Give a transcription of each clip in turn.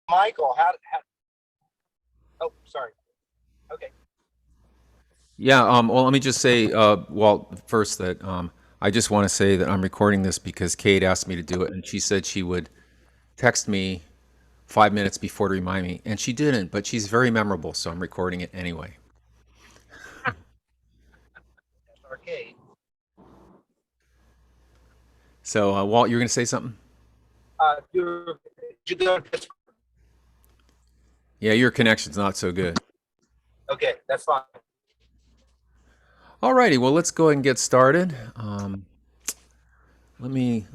Michael, oh, sorry. Okay. Yeah, well, let me just say, Walt, first that I just want to say that I'm recording this because Kate asked me to do it, and she said she would text me 5 minutes before to remind me, and she didn't, but she's very memorable, so I'm recording it anyway. That's arcade. So, Walt, you're going to say something? You go to Yeah, your connection's not so good. Okay, that's fine. Alrighty, well, let's go ahead and get started. Let me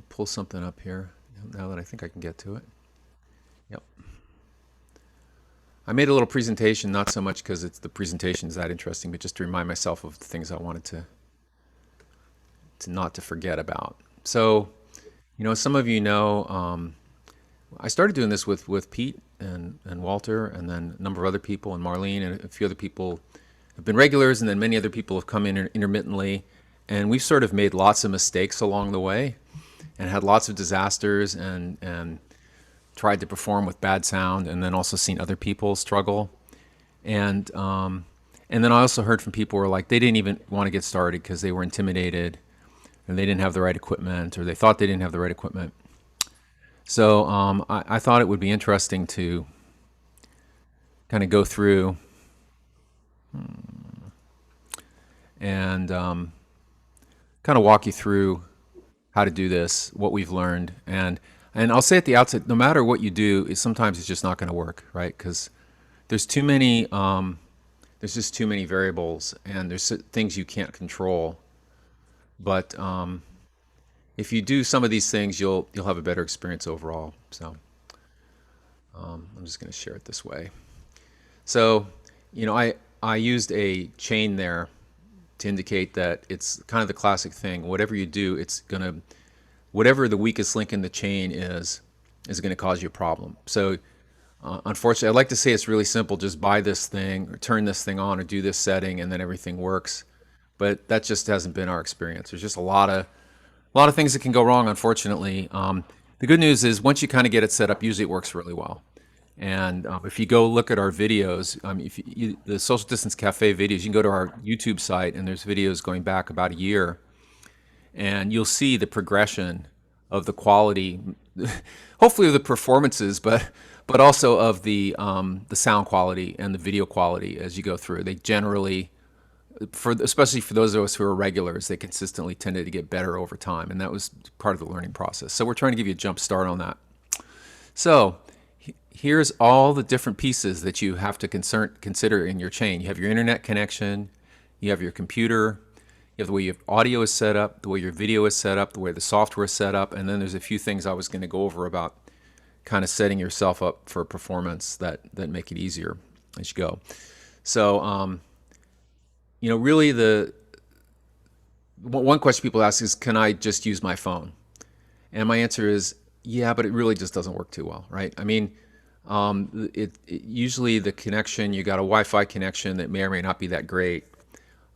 pull something up here now that I think I can get to it. Yep. I made a little presentation, not so much because it's the presentation is that interesting, but just to remind myself of the things I wanted to not to forget about. So, some of you know, I started doing this with Pete and Walter, and then a number of other people, and Marlene, and a few other people have been regulars, and then many other people have come in intermittently. And we've sort of made lots of mistakes along the way and had lots of disasters and tried to perform with bad sound, and then also seen other people struggle. And then I also heard from people who were like, they didn't even want to get started because they were intimidated and they didn't have the right equipment, or they thought they didn't have the right equipment. So I thought it would be interesting to kind of go through and kind of walk you through how to do this, what we've learned, and I'll say at the outset, no matter what you do, sometimes it's just not going to work, right? Because there's too many, there's just too many variables, and there's things you can't control. But if you do some of these things, you'll have a better experience overall. So I'm just going to share it this way. So, I used a chain there to indicate that it's kind of the classic thing. Whatever you do, it's gonna whatever the weakest link in the chain is going to cause you a problem. So, unfortunately, I'd like to say it's really simple. Just buy this thing, or turn this thing on, or do this setting, and then everything works. But that just hasn't been our experience. There's just a lot of things that can go wrong, unfortunately. The good news is once you kind of get it set up, usually it works really well. And if you go look at our videos, if the Social Distance Cafe videos, you can go to our YouTube site, and there's videos going back about a year, and you'll see the progression of the quality, hopefully of the performances, but also of the sound quality and the video quality as you go through. They generally, especially for those of us who are regulars, they consistently tended to get better over time, and that was part of the learning process. So we're trying to give you a jump start on that. So here's all the different pieces that you have to consider in your chain. You have your internet connection, you have your computer, you have the way your audio is set up, the way your video is set up, the way the software is set up, and then there's a few things I was going to go over about kind of setting yourself up for performance that make it easier as you go. So, really the one question people ask is, can I just use my phone? And my answer is, yeah, but it really just doesn't work too well, right? I mean, usually the connection, you got a Wi-Fi connection that may or may not be that great.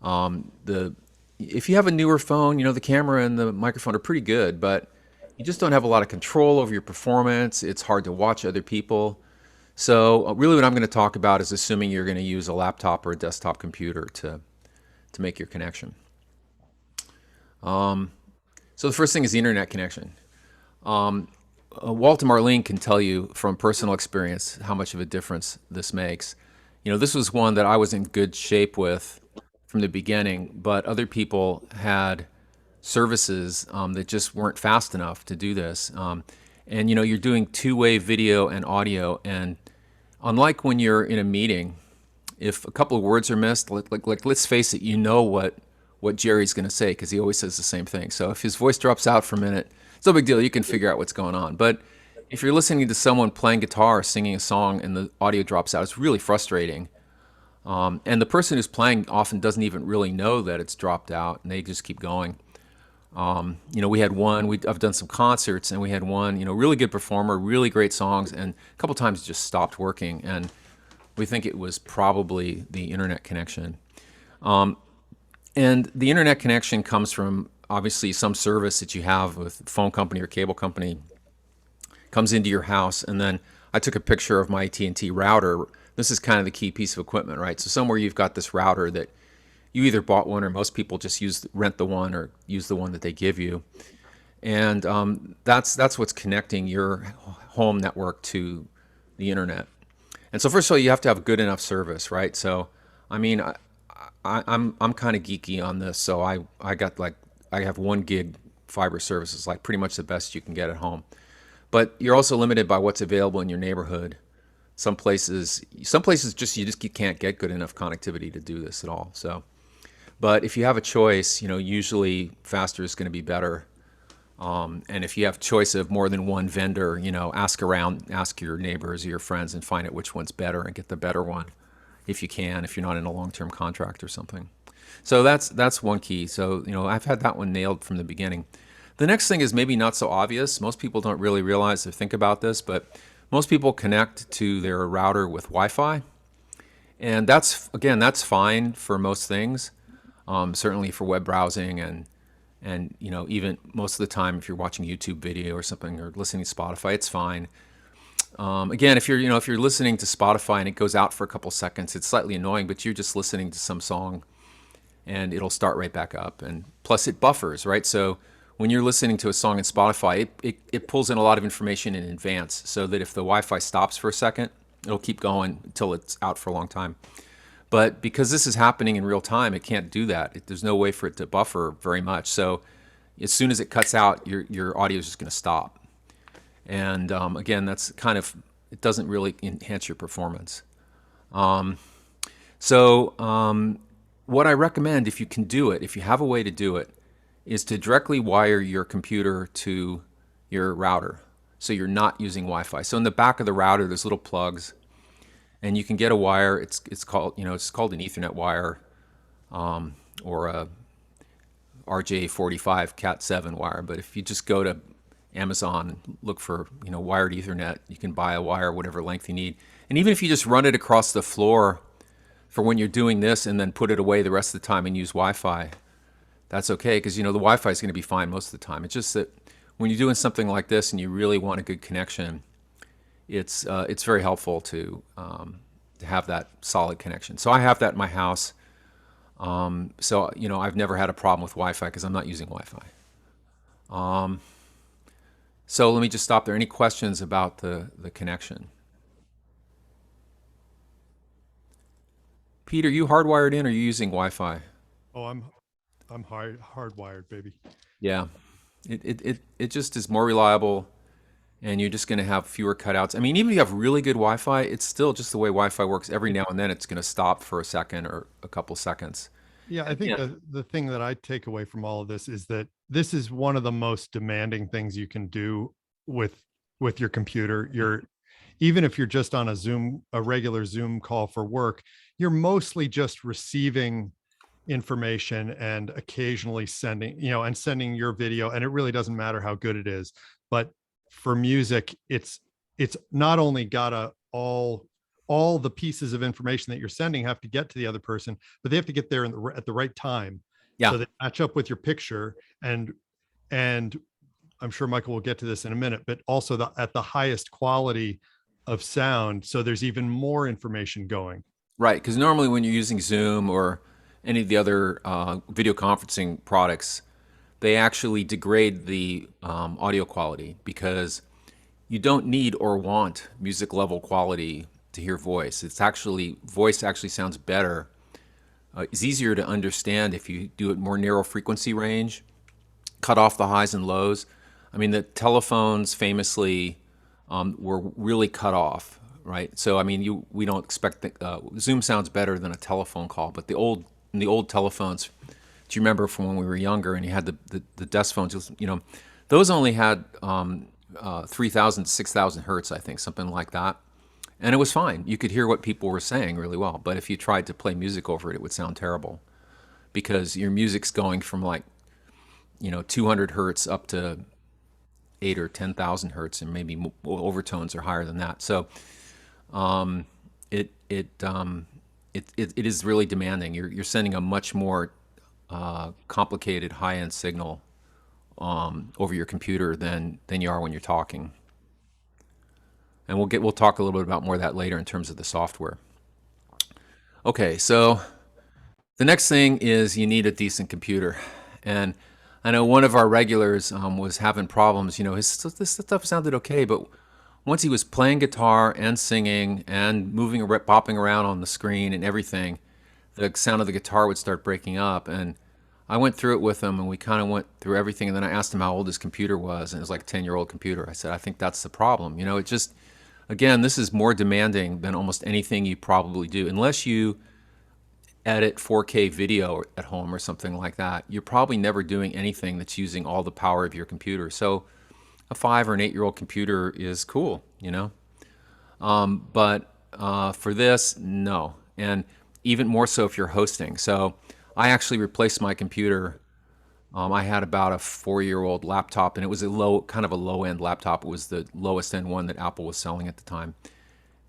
The If you have a newer phone, the camera and the microphone are pretty good, but you just don't have a lot of control over your performance. It's hard to watch other people. So really what I'm going to talk about is assuming you're going to use a laptop or a desktop computer to make your connection. So the first thing is the internet connection. Walt and Marlene can tell you from personal experience how much of a difference this makes. This was one that I was in good shape with from the beginning, but other people had services that just weren't fast enough to do this. And you're doing two-way video and audio, and unlike when you're in a meeting, if a couple of words are missed, like let's face it, what Jerry's going to say because he always says the same thing. So if his voice drops out for a minute, it's no big deal. You can figure out what's going on. But if you're listening to someone playing guitar, singing a song, and the audio drops out, it's really frustrating. And the person who's playing often doesn't even really know that it's dropped out, and they just keep going. We had one. I've done some concerts, and we had one. Really good performer, really great songs, and a couple times it just stopped working, and we think it was probably the internet connection. And the internet connection comes from obviously some service that you have with phone company or cable company comes into your house, and then I took a picture of my AT&T router. This is kind of the key piece of equipment, right? So somewhere you've got this router that you either bought one or most people just rent the one or use the one that they give you, and that's what's connecting your home network to the internet. And so first of all, you have to have good enough service, right? So, I mean, I'm kind of geeky on this, so I got like I have 1 gig fiber services, like pretty much the best you can get at home. But you're also limited by what's available in your neighborhood. Some places just you can't get good enough connectivity to do this at all. So, but if you have a choice, usually faster is going to be better. And if you have choice of more than one vendor, ask around, ask your neighbors or your friends, and find out which one's better and get the better one if you can, if you're not in a long-term contract or something. So that's one key. So I've had that one nailed from the beginning. The next thing is maybe not so obvious. Most people don't really realize or think about this, but most people connect to their router with Wi-Fi, and that's fine for most things. Certainly for web browsing and even most of the time if you're watching YouTube video or something or listening to Spotify, it's fine. Again, if you're listening to Spotify and it goes out for a couple seconds, it's slightly annoying, but you're just listening to some song and it'll start right back up. And plus it buffers, right? So when you're listening to a song in Spotify, it pulls in a lot of information in advance so that if the Wi-Fi stops for a second, it'll keep going until it's out for a long time. But because this is happening in real time, it can't do that. There's no way for it to buffer very much. So as soon as it cuts out, your audio is just going to stop. And again, it doesn't really enhance your performance. So what I recommend, if you can do it, if you have a way to do it, is to directly wire your computer to your router. So you're not using Wi-Fi. So in the back of the router, there's little plugs, and you can get a wire. It's called an Ethernet wire, or a RJ45 Cat7 wire. But if you just go to Amazon and look for wired Ethernet, you can buy a wire whatever length you need. And even if you just run it across the floor for when you're doing this and then put it away the rest of the time and use Wi-Fi, that's okay, because the Wi-Fi is going to be fine most of the time. It's just that when you're doing something like this and you really want a good connection, it's very helpful to have that solid connection. So I have that in my house. So I've never had a problem with Wi-Fi because I'm not using Wi-Fi. So let me just stop there. Any questions about the connection? Peter, you hardwired in or are you using Wi-Fi? Oh, I'm hardwired, baby. Yeah, it just is more reliable, and you're just going to have fewer cutouts. I mean, even if you have really good Wi-Fi, it's still just the way Wi-Fi works. Every now and then, it's going to stop for a second or a couple seconds. Yeah, I think Yeah, the thing that I take away from all of this is that this is one of the most demanding things you can do with with your computer. Even if you're just on a regular Zoom call for work, you're mostly just receiving information and occasionally sending your video, and it really doesn't matter how good it is. But for music, it's not only gotta all the pieces of information that you're sending have to get to the other person, but they have to get there at the right time, yeah, so they match up with your picture. And I'm sure Michael will get to this in a minute, but also at the highest quality of sound, so there's even more information going. right. Because normally when you're using Zoom or any of the other video conferencing products, they actually degrade the audio quality because you don't need or want music level quality to hear voice. Voice actually sounds better. It's easier to understand if you do it more narrow frequency range, cut off the highs and lows. I mean, the telephones famously were really cut off, right? So I mean, we don't expect that Zoom sounds better than a telephone call, but the old telephones, do you remember from when we were younger and you had the desk phones, those only had 3,000 to 6,000 hertz, I think, something like that. And it was fine. You could hear what people were saying really well. But if you tried to play music over it, it would sound terrible because your music's going from like, 200 hertz up to 8 or 10,000 hertz, and maybe overtones are higher than that. So um, it it is really demanding. You're sending a much more complicated high-end signal over your computer than you are when you're talking. And we'll talk a little bit about more of that later in terms of the software. Okay, so the next thing is you need a decent computer. And I know one of our regulars was having problems. You know, this stuff sounded okay, but once he was playing guitar and singing and moving, bopping around on the screen and everything, the sound of the guitar would start breaking up. And I went through it with him, and we kind of went through everything. And then I asked him how old his computer was, and it was like a 10-year-old computer. I said, I think that's the problem. You know, it just, again, this is more demanding than almost anything you probably do. Unless you edit 4K video at home or something like that, you're probably never doing anything that's using all the power of your computer. So a 5 or an 8-year-old computer is cool, you know. But for this, no. And even more so if you're hosting. So I actually replaced my computer. I had about a 4-year-old laptop, and it was kind of a low-end laptop. It was the lowest end one that Apple was selling at the time.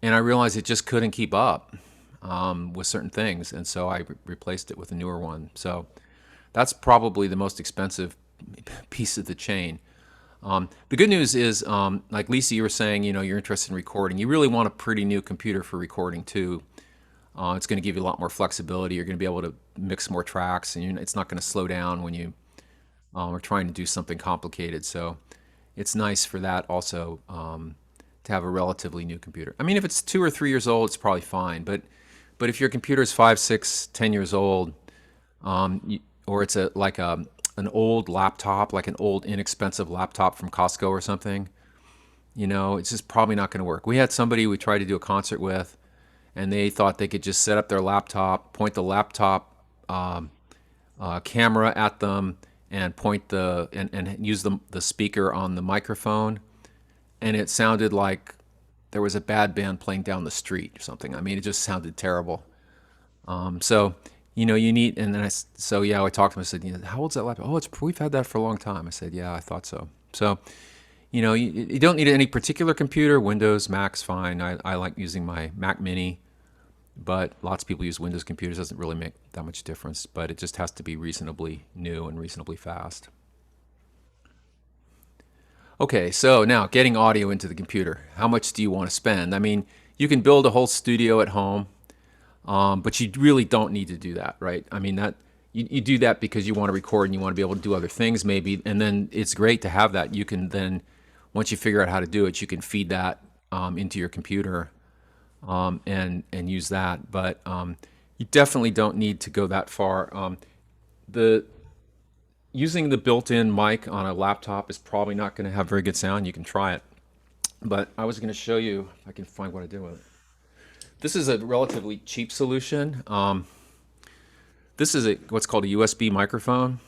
And I realized it just couldn't keep up with certain things, and so I replaced it with a newer one. So that's probably the most expensive piece of the chain. The good news is, like Lisa, you were saying, you know, you're interested in recording. You really want a pretty new computer for recording too. It's going to give you a lot more flexibility. You're going to be able to mix more tracks, and it's not going to slow down when you are trying to do something complicated. So it's nice for that also, to have a relatively new computer. I mean, if it's 2 or 3 years old, it's probably fine. But if your computer is 5, 6, 10 years old, or it's an old laptop, like an old inexpensive laptop from Costco or something, you know, it's just probably not going to work. We had somebody we tried to do a concert with, and they thought they could just set up their laptop, point the laptop camera at them, and and use the speaker on the microphone, and it sounded like there was a bad band playing down the street or something. I mean, it just sounded terrible. So, you know, you need, and then so yeah, I talked to him. I said, you know, how old's that laptop? Oh, we've had that for a long time. I said, yeah, I thought so. So, you know, you don't need any particular computer. Windows, Mac's fine. I like using my Mac Mini, but lots of people use Windows computers. Doesn't really make that much difference, but it just has to be reasonably new and reasonably fast. Okay, so now getting audio into the computer. How much do you want to spend? I mean, you can build a whole studio at home, but you really don't need to do that, right? I mean, that you do that because you want to record and you want to be able to do other things maybe, and then it's great to have that. You can then, once you figure out how to do it, you can feed that into your computer and use that. But you definitely don't need to go that far. The Using the built-in mic on a laptop is probably not going to have very good sound. You can try it, but I was going to show you if I can find what I did with it. This is a relatively cheap solution. This is what's called a USB microphone.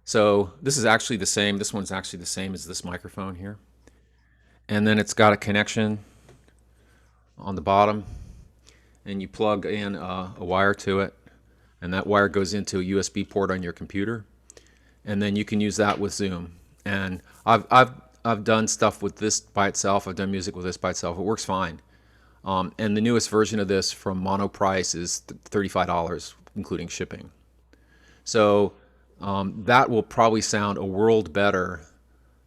So this is actually the same. This one's actually the same as this microphone here. And then it's got a connection on the bottom, and you plug in a wire to it, and that wire goes into a USB port on your computer, and then you can use that with Zoom. And I've done stuff with this by itself. I've done music with this by itself. It works fine. And the newest version of this from Monoprice is $35, including shipping. So that will probably sound a world better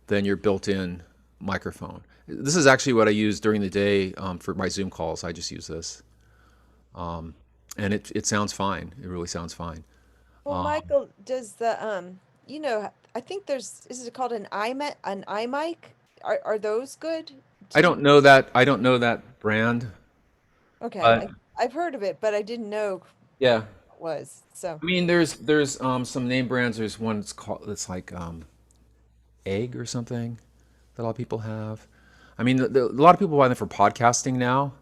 than your built-in microphone. This is actually what I use during the day for my Zoom calls. I just use this. And it sounds fine. It really sounds fine. Well, Michael, does you know, I think is it called an iMic? Are those good I to don't do? know that. I don't know that brand, Okay, but I've heard of it, but I didn't know yeah. what it was. So, I mean, there's some name brands. There's one that's like Egg or something that a lot of people have. I mean, a lot of people buy them for podcasting now.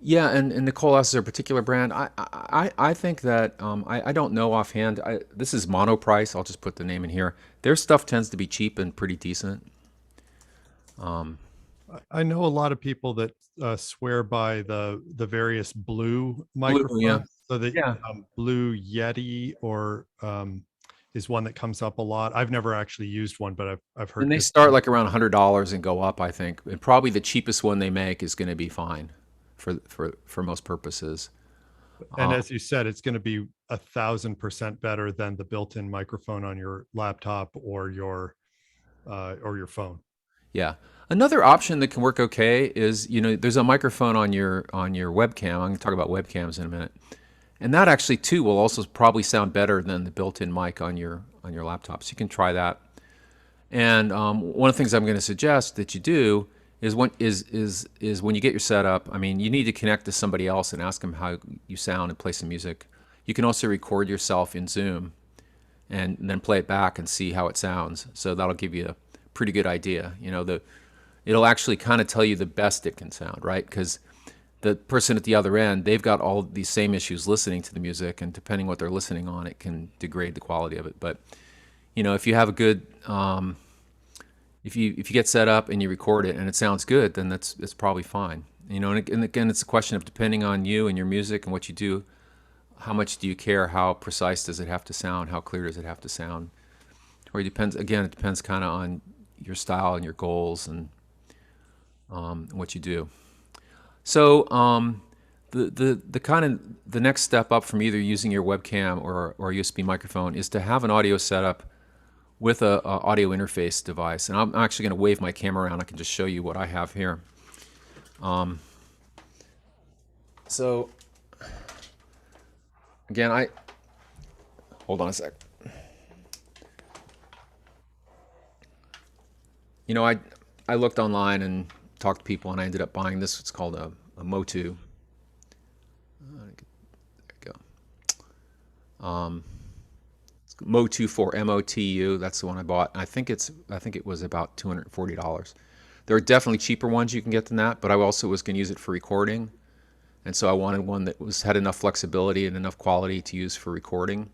Yeah, and Nicole asks, is there a particular brand? I think that I don't know offhand. This is Monoprice. I'll just put the name in here. Their stuff tends to be cheap and pretty decent. I know a lot of people that swear by the various blue Blue, yeah, microphones. So the yeah. Blue Yeti or is one that comes up a lot. I've never actually used one, but I've heard And they good start things. like around $100 and go up, I think. And probably the cheapest one they make is going to be fine for most purposes. And Uh, as you said, it's going to be 1,000% better than the built-in microphone on your laptop or your phone. yeah. Another option that can work okay is, there's a microphone on your webcam. I'm going to talk about webcams in a minute. And that actually too will also probably sound better than the built-in mic on your laptop. So you can try that. And one of the things I'm going to suggest that you do is when you get your setup. I mean, you need to connect to somebody else and ask them how you sound and play some music. You can also record yourself in Zoom and then play it back and see how it sounds. So that'll give you a pretty good idea. It'll actually kind of tell you the best it can sound, right? Because the person at the other end, they've got all these same issues listening to the music, and depending what they're listening on, it can degrade the quality of it. But if you have a good, if you get set up and you record it and it sounds good, then it's probably fine. And again, it's a question of, depending on you and your music and what you do, how much do you care? How precise does it have to sound? How clear does it have to sound? Or it depends kind of on your style and your goals and what you do. So the next step up from either using your webcam or a USB microphone is to have an audio setup with a audio interface device. And I'm actually going to wave my camera around. I can just show you what I have here. So again, hold on a sec. I looked online and talked to people, and I ended up buying this. It's called a Motu. There you go. It's Motu 4, MOTU. That's the one I bought. I think it was about $240. There are definitely cheaper ones you can get than that, but I also was going to use it for recording, and so I wanted one that had enough flexibility and enough quality to use for recording.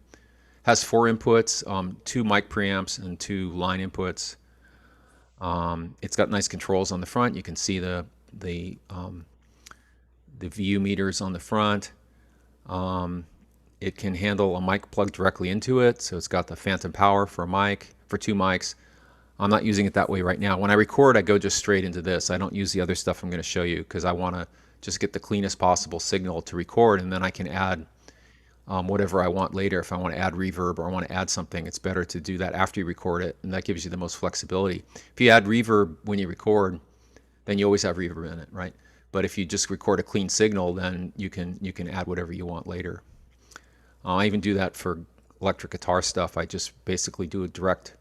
Has 4 inputs, 2 mic preamps and 2 line inputs. It's got nice controls on the front. You can see the VU meters on the front. It can handle a mic plugged directly into it, so it's got the phantom power for 2 mics. I'm not using it that way right now. When I record, I go just straight into this. I don't use the other stuff I'm going to show you, because I want to just get the cleanest possible signal to record, and then I can add whatever I want later. If I want to add reverb or I want to add something, it's better to do that after you record it, and that gives you the most flexibility. If you add reverb when you record, then you always have reverb in it, right? But if you just record a clean signal, then you can add whatever you want later. I even do that for electric guitar stuff. I just basically do a direct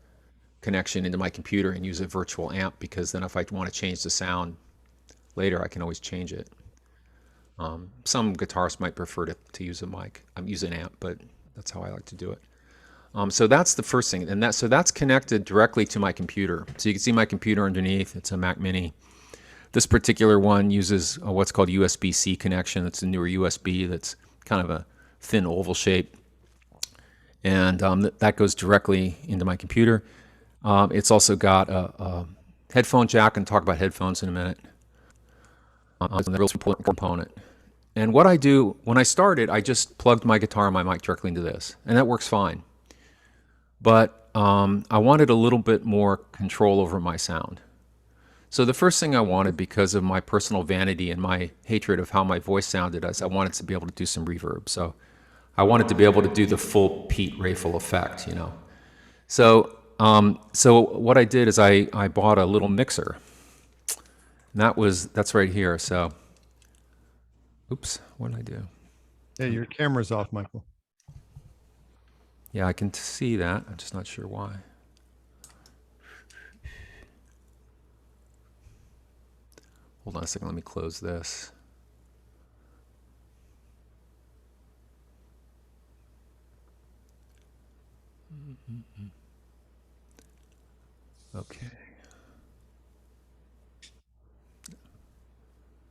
connection into my computer and use a virtual amp, because then if I want to change the sound later, I can always change it. Some guitarists might prefer to use a mic. I'm using an amp, but that's how I like to do it. So that's the first thing, and so that's connected directly to my computer. So you can see my computer underneath. It's a Mac Mini. This particular one uses what's called USB-C connection. It's a newer USB that's kind of a thin oval shape, and that goes directly into my computer. It's also got a headphone jack, and talk about headphones in a minute. It's a real important component. And what I do, when I started, I just plugged my guitar and my mic directly into this, and that works fine. But I wanted a little bit more control over my sound. So the first thing I wanted, because of my personal vanity and my hatred of how my voice sounded, is I wanted to be able to do some reverb. So I wanted to be able to do the full Pete Rafel effect, So what I did is I bought a little mixer. And that's right here. So, oops, what did I do? Yeah, your camera's off, Michael. Yeah, I can see that. I'm just not sure why. Hold on a second. Let me close this. Okay.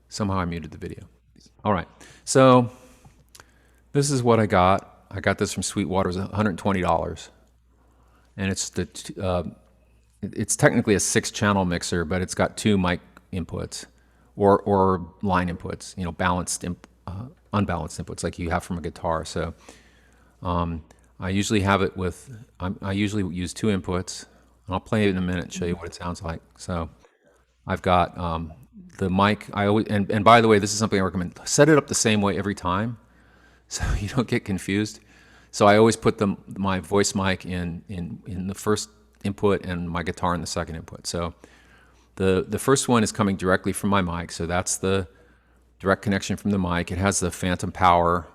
Somehow I muted the video. All right. So this is what I got. I got this from Sweetwater. It was $120, and it's technically a 6-channel mixer, but it's got 2 mic inputs or line inputs. Balanced, unbalanced inputs like you have from a guitar. So I usually have it with. I usually use 2 inputs, and I'll play it in a minute and show you what it sounds like. So I've got the mic. I always and by the way, this is something I recommend. Set it up the same way every time, so you don't get confused. So I always put my voice mic in the first input and my guitar in the second input. So The first one is coming directly from my mic, so that's the direct connection from the mic. It has the phantom power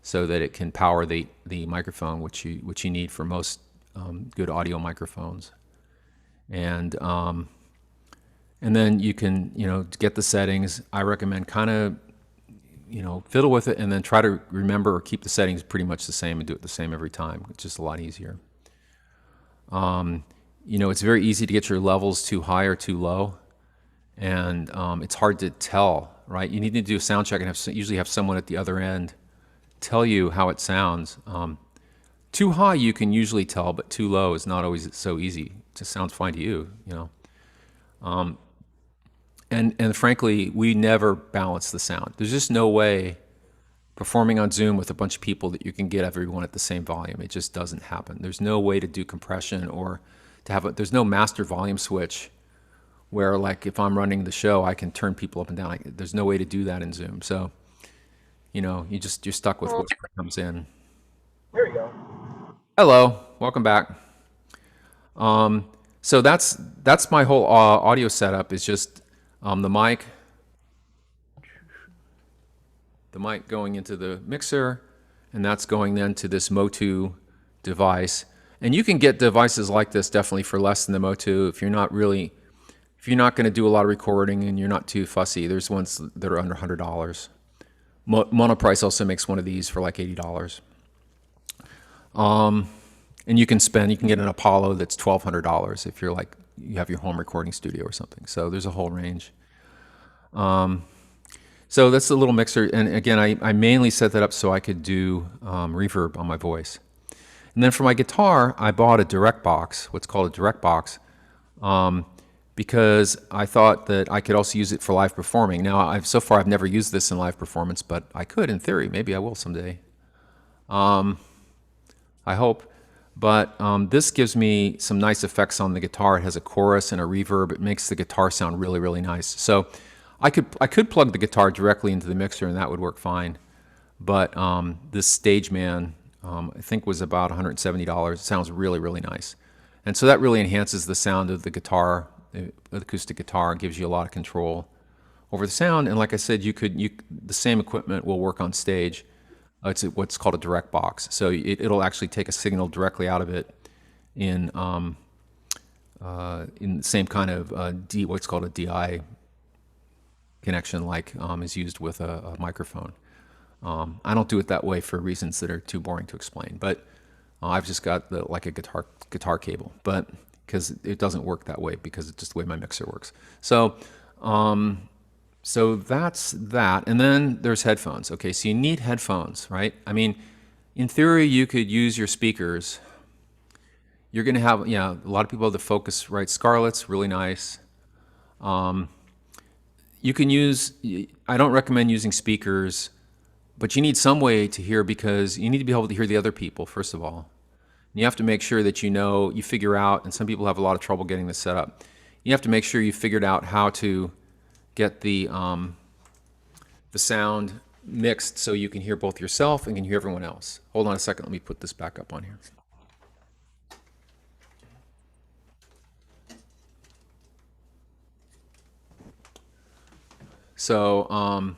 so that it can power the microphone, which you need for most good audio microphones. And then you can, to get the settings, I recommend kind of, fiddle with it and then try to remember or keep the settings pretty much the same and do it the same every time. It's just a lot easier. It's very easy to get your levels too high or too low, and it's hard to tell, right? You need to do a sound check and usually have someone at the other end tell you how it sounds. Too high you can usually tell, but too low is not always so easy. It just sounds fine to you, And frankly, we never balance the sound. There's just no way performing on Zoom with a bunch of people that you can get everyone at the same volume. It just doesn't happen. There's no way to do compression or to have there's no master volume switch where, like, if I'm running the show, I can turn people up and down. There's no way to do that in Zoom. So, you're stuck with what comes in. There you go. Hello, welcome back. So that's my whole audio setup is just the mic going into the mixer, and that's going then to this Motu device. And you can get devices like this definitely for less than the Motu if you're not going to do a lot of recording and you're not too fussy. There's ones that are under $100. Monoprice also makes one of these for like $80. And you can get an Apollo that's $1,200 if you have your home recording studio or something. So there's a whole range. So that's the little mixer. And again, I mainly set that up so I could do reverb on my voice. And then for my guitar, I bought a direct box, what's called a direct box, because I thought that I could also use it for live performing. Now, so far I've never used this in live performance, but I could in theory. Maybe I will someday. I hope. But this gives me some nice effects on the guitar. It has a chorus and a reverb. It makes the guitar sound really, really nice. So I could plug the guitar directly into the mixer and that would work fine. But this Stage Man, I think was about $170. It sounds really, really nice. And so that really enhances the sound of the guitar, the acoustic guitar, gives you a lot of control over the sound. And like I said, the same equipment will work on stage. It's what's called a direct box. So it'll actually take a signal directly out of it in the same kind of what's called a DI connection, like is used with a microphone. I don't do it that way for reasons that are too boring to explain, but I've just got like a guitar cable, but because it doesn't work that way because it's just the way my mixer works. So that's that. And then there's headphones. Okay, so you need headphones, right? I mean, in theory, you could use your speakers. You're going to have, a lot of people have the Focusrite Scarletts, really nice. You can use, I don't recommend using speakers, but you need some way to hear because you need to be able to hear the other people, first of all. And you have to make sure that you figure out, and some people have a lot of trouble getting this set up. You have to make sure you figured out how to get the sound mixed so you can hear both yourself and can hear everyone else. Hold on a second, let me put this back up on here. So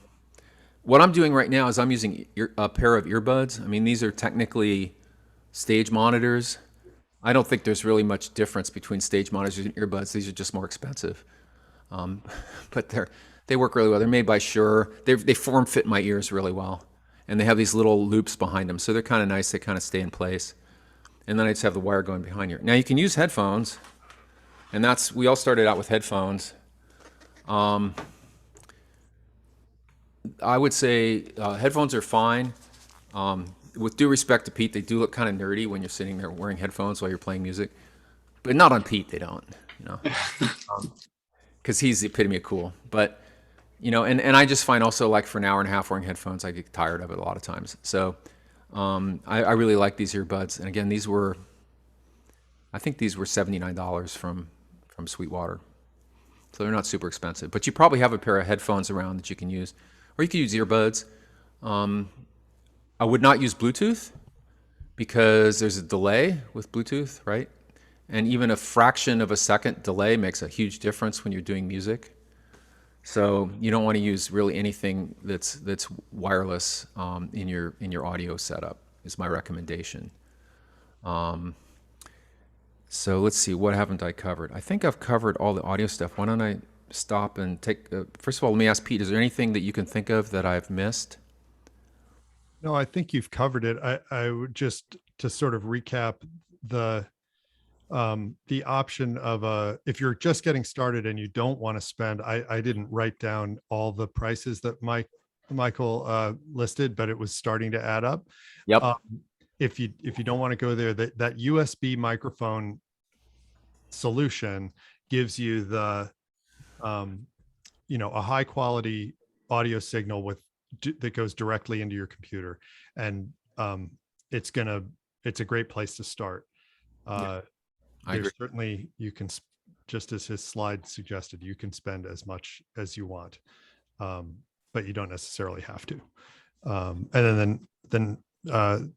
what I'm doing right now is I'm using a pair of earbuds. I mean, these are technically stage monitors. I don't think there's really much difference between stage monitors and earbuds. These are just more expensive. But they work really well. They're made by Shure. They form fit my ears really well. And they have these little loops behind them. So they're kind of nice. They kind of stay in place. And then I just have the wire going behind here. Now you can use headphones. And we all started out with headphones. I would say headphones are fine. With due respect to Pete, they do look kind of nerdy when you're sitting there wearing headphones while you're playing music. But not on Pete, they don't, because he's the epitome of cool. But, and I just find also, like, for an hour and a half wearing headphones, I get tired of it a lot of times. So I really like these earbuds. And again, I think these were $79 from Sweetwater. So they're not super expensive. But you probably have a pair of headphones around that you can use. Or you could use earbuds. I would not use Bluetooth because there's a delay with Bluetooth, right? And even a fraction of a second delay makes a huge difference when you're doing music. So you don't want to use really anything that's wireless in your audio setup, is my recommendation. So let's see, what haven't I covered? I think I've covered all the audio stuff. Why don't I stop and take, first of all, let me ask Pete, is there anything that you can think of that I've missed? No, I think you've covered it. I would just to sort of recap the option of if you're just getting started and you don't want to spend, I didn't write down all the prices that Michael listed, but it was starting to add up. Yep. If you don't want to go there, that USB microphone solution gives you the a high quality audio signal that goes directly into your computer, and it's a great place to start. I agree. There's certainly, you can, just as his slide suggested, you can spend as much as you want, but you don't necessarily have to. And then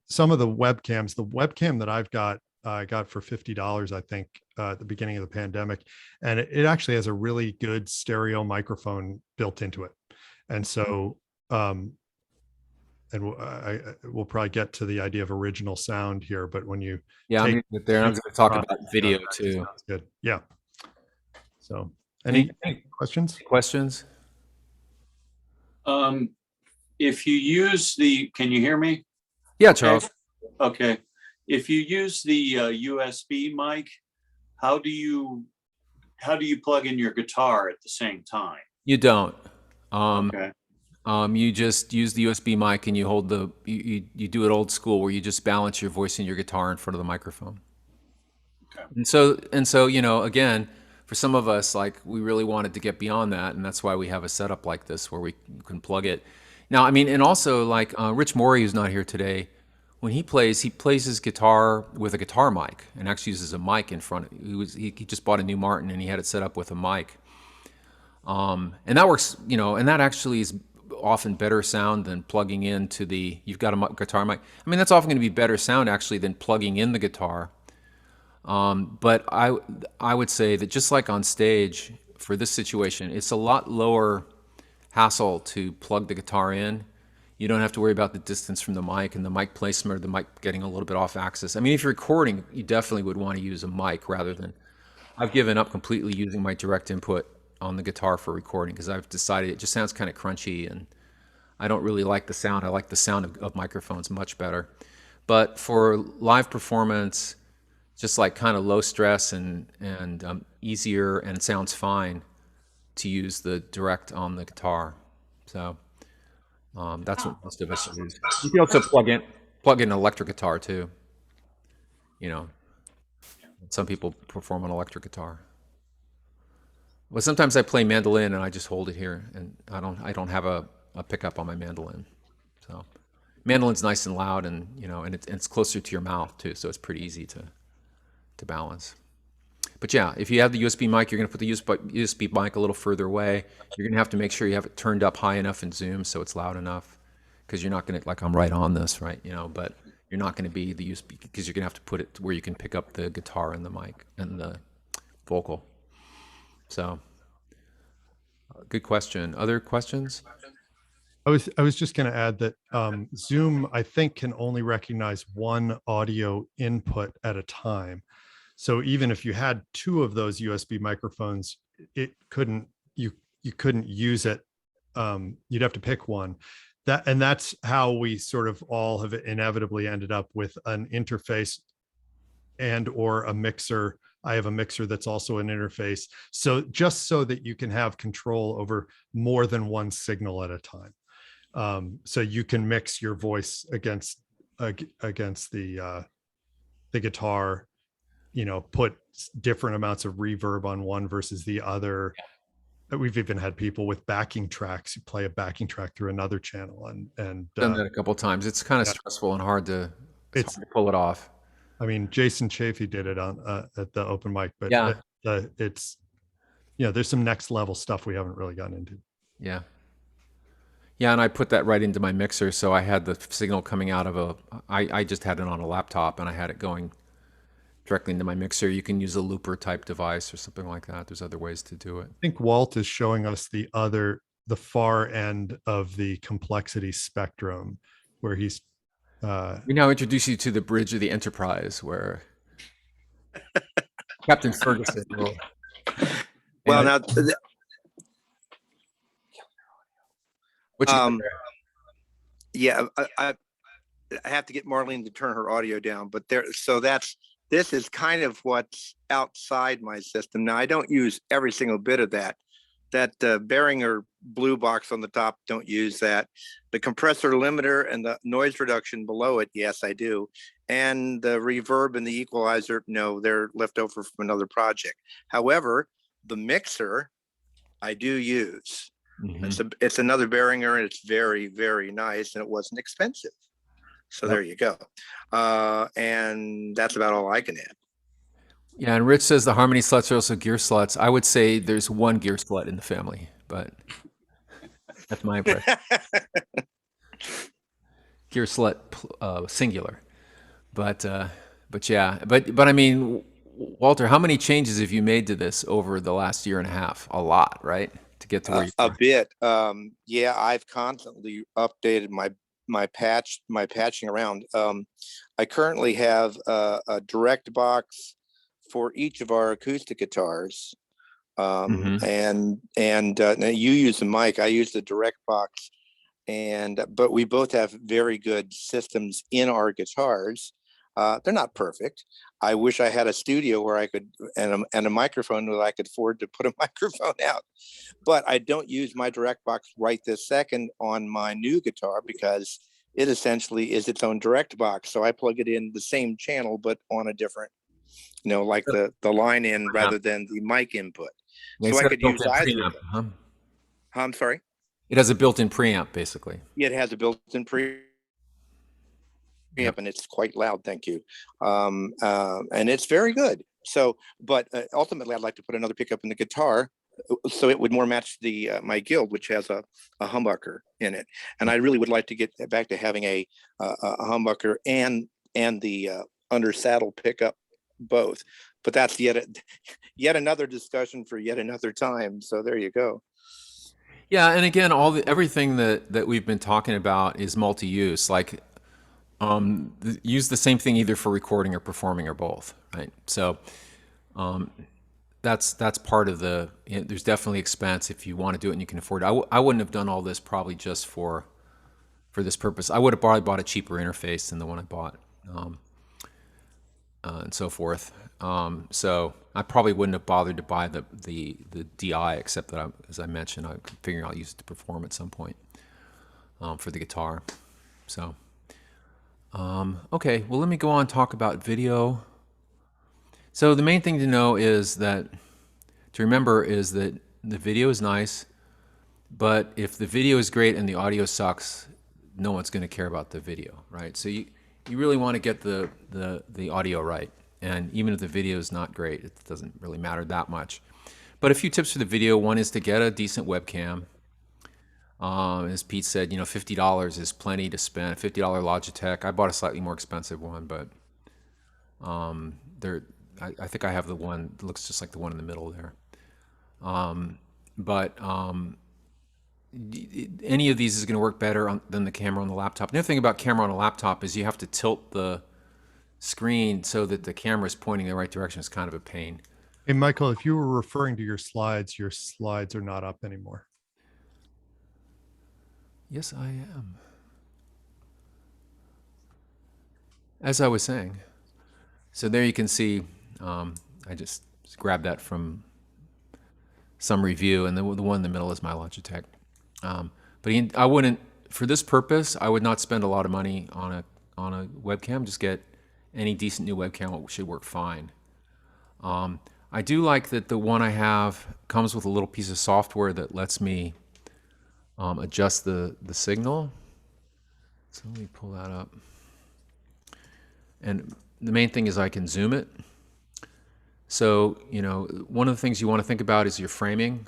some of the webcam that I've got, I got for $50, I think, at the beginning of the pandemic, and it actually has a really good stereo microphone built into it. And so, and we'll probably get to the idea of original sound here, but when you I'm going to get there. I'm going to talk about video too. Sounds good. Yeah. So, any questions? Questions? If you use can you hear me? Yeah, Charles. Okay. If you use the USB mic, how do you plug in your guitar at the same time? You don't. Okay. You just use the USB mic and you hold you do it old school, where you just balance your voice and your guitar in front of the microphone. Okay. And so, again, for some of us, like, we really wanted to get beyond that, and that's why we have a setup like this where we can plug it. Now, I mean, and also, like, Rich Morey, who's not here today, when he plays his guitar with a guitar mic, and actually uses a mic in front. He just bought a new Martin and he had it set up with a mic. And that works, and that actually is often better sound than plugging into you've got a guitar mic. I mean, that's often going to be better sound actually than plugging in the guitar. But I would say that just like on stage, for this situation, it's a lot lower hassle to plug the guitar in. You don't have to worry about the distance from the mic and the mic placement, or the mic getting a little bit off axis. I mean, if you're recording, you definitely would want to use a mic rather than. I've given up completely using my direct input on the guitar for recording, because I've decided it just sounds kind of crunchy and I don't really like the sound. I like the sound of microphones much better. But for live performance, just like kind of low stress and easier, and sounds fine to use the direct on the guitar. So that's what most of us use. You can also plug in an electric guitar too. Some people perform on electric guitar. But sometimes I play mandolin and I just hold it here, and I don't have a pickup on my mandolin. So mandolin's nice and loud, and and it's closer to your mouth too, so it's pretty easy to balance. But yeah, if you have the USB mic, you're going to put the USB mic a little further away. You're going to have to make sure you have it turned up high enough in Zoom so it's loud enough, because you're not going to, like, I'm right on this, right? But you're not going to be the USB, because you're going to have to put it where you can pick up the guitar and the mic and the vocal. So, good question. Other questions? I was just going to add that Zoom, I think, can only recognize one audio input at a time. So even if you had two of those USB microphones, you couldn't use it. You'd have to pick one. That's how we sort of all have inevitably ended up with an interface and or a mixer. I have a mixer that's also an interface. So just so that you can have control over more than one signal at a time. So you can mix your voice against the guitar, put different amounts of reverb on one versus the other. We've even had people with backing tracks who play a backing track through another channel, and done that a couple of times. It's kind of stressful and hard to pull it off. I mean, Jason Chafee did it on at the open mic, but it's there's some next level stuff we haven't really gotten into. Yeah, and I put that right into my mixer, so I had the signal coming out of I just had it on a laptop, and I had it going directly into my mixer. You can use a looper type device or something like that. There's other ways to do it. I think Walt is showing us the far end of the complexity spectrum, where he's We now introduce you to the bridge of the Enterprise, where Captain Ferguson will. Well, And now, what you got um, there? yeah, I have to get Marlene to turn her audio down, but this is kind of what's outside my system. Now, I don't use every single bit of that. That Behringer blue box on the top, don't use that. The compressor limiter and the noise reduction below it, yes, I do. And the reverb and the equalizer, no, they're left over from another project. However, the mixer, I do use. It's another Behringer, and it's very, very nice, and it wasn't expensive. So there you go. And that's about all I can add. Yeah, and Rich says the Harmony sluts are also gear sluts. I would say there's one gear slut in the family, but that's my impression. Gear slut singular, but yeah, but I mean, Walter, how many changes have you made to this over the last year and a half? A lot, right? To get to where you A are. bit. Yeah, I've constantly updated my patching around. I currently have a direct box for each of our acoustic guitars. And now you use the mic, I use the direct box, but we both have very good systems in our guitars. They're not perfect. I wish I had a studio where I could, and a microphone that I could afford to put a microphone out. But I don't use my direct box right this second on my new guitar, because it essentially is its own direct box. So I plug it in the same channel, but on a different, like the line in rather than the mic input. Yeah, So I could use either. preamp, huh? I'm sorry. It has a built-in preamp, basically. Yeah, it has a built-in preamp, and it's quite loud. Thank you. And it's very good. So, but ultimately, I'd like to put another pickup in the guitar, so it would more match the my Guild, which has a humbucker in it. And I really would like to get back to having a humbucker and the under saddle pickup both. But that's yet another discussion for yet another time. So there you go. Yeah, and again, everything that we've been talking about is multi-use. Like, use the same thing either for recording or performing or both, right? So, that's part of there's definitely expense if you want to do it and you can afford it. I wouldn't have done all this probably just for this purpose. I would have probably bought a cheaper interface than the one I bought, and so forth. So I probably wouldn't have bothered to buy the DI, except that, as I mentioned, I'm figuring I'll use it to perform at some point for the guitar. So, okay, well, let me go on and talk about video. So the main thing to know is to remember is that the video is nice, but if the video is great and the audio sucks, no one's going to care about the video, right? So you really want to get the audio right. And even if the video is not great, it doesn't really matter that much. But a few tips for the video. One is to get a decent webcam. As Pete said, $50 is plenty to spend. $50 Logitech. I bought a slightly more expensive one, but I think I have the one that looks just like the one in the middle there. But any of these is going to work better than the camera on the laptop. The other thing about camera on a laptop is you have to tilt the screen so that the camera is pointing in the right direction. It's kind of a pain. Hey, Michael, if you were referring to your slides are not up anymore. Yes, I am. As I was saying. So there you can see, I just grabbed that from some review, and the one in the middle is my Logitech. But I wouldn't, for this purpose, I would not spend a lot of money on a webcam. Just get any decent new webcam. It should work fine. I do like that the one I have comes with a little piece of software that lets me adjust the signal. So let me pull that up. And the main thing is I can zoom it. So, one of the things you want to think about is your framing.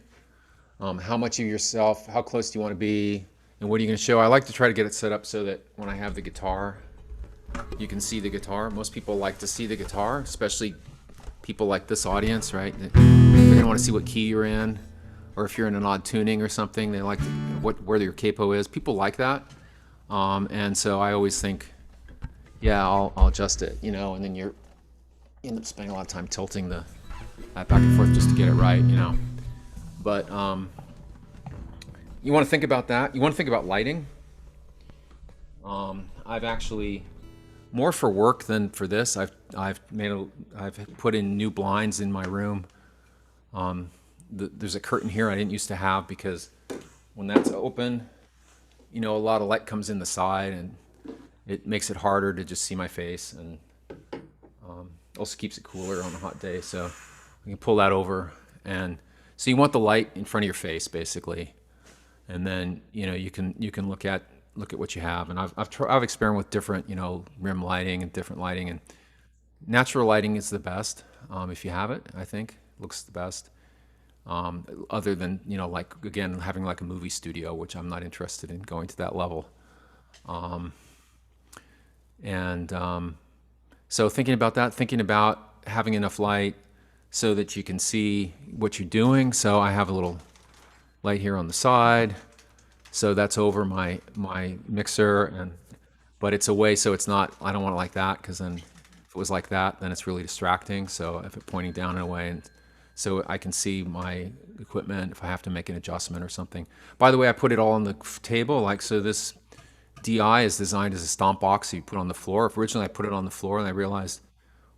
How much of yourself, how close do you want to be, and what are you going to show? I like to try to get it set up so that when I have the guitar you can see the guitar. Most people like to see the guitar, especially people like this audience, right? They're gonna want to see what key you're in, or if you're in an odd tuning or something. They like where your capo is. People like that, and so I always think, yeah, I'll adjust it, you know, and then you end up spending a lot of time tilting that back and forth just to get it right, you know. But you want to think about that. You want to think about lighting. I've actually, more for work than for this, I've put in new blinds in my room. There's a curtain here I didn't used to have, because when that's open, you know, a lot of light comes in the side and it makes it harder to just see my face, and also keeps it cooler on a hot day. So you can pull that over, and so you want the light in front of your face basically, and then you know you can look at what you have. And I've experimented with different, you know, rim lighting and different lighting, and natural lighting is the best if you have it. I think looks the best. Other than, you know, like again having like a movie studio, which I'm not interested in going to that level. So thinking about that, thinking about having enough light so that you can see what you're doing. So I have a little light here on the side, so that's over my mixer, but it's away, so it's not, I don't want it like that, because then if it was like that, then it's really distracting. So if it's pointing down in a way, and so I can see my equipment if I have to make an adjustment or something. By the way, I put it all on the table, like, so this DI is designed as a stomp box, so you put it on the floor. Originally I put it on the floor, and I realized,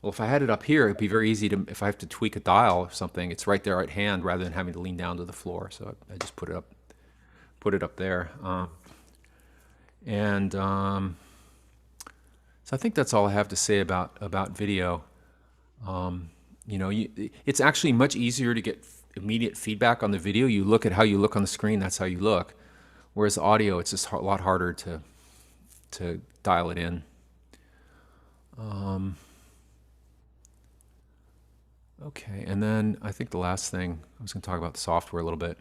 well, if I had it up here, it'd be very easy to, if I have to tweak a dial or something, it's right there at hand rather than having to lean down to the floor. So I just put it up there. So I think that's all I have to say about video. You know, it's actually much easier to get immediate feedback on the video. You look at how you look on the screen, that's how you look. Whereas audio, it's just a lot harder to dial it in. Okay, and then I think the last thing, I was going to talk about the software a little bit.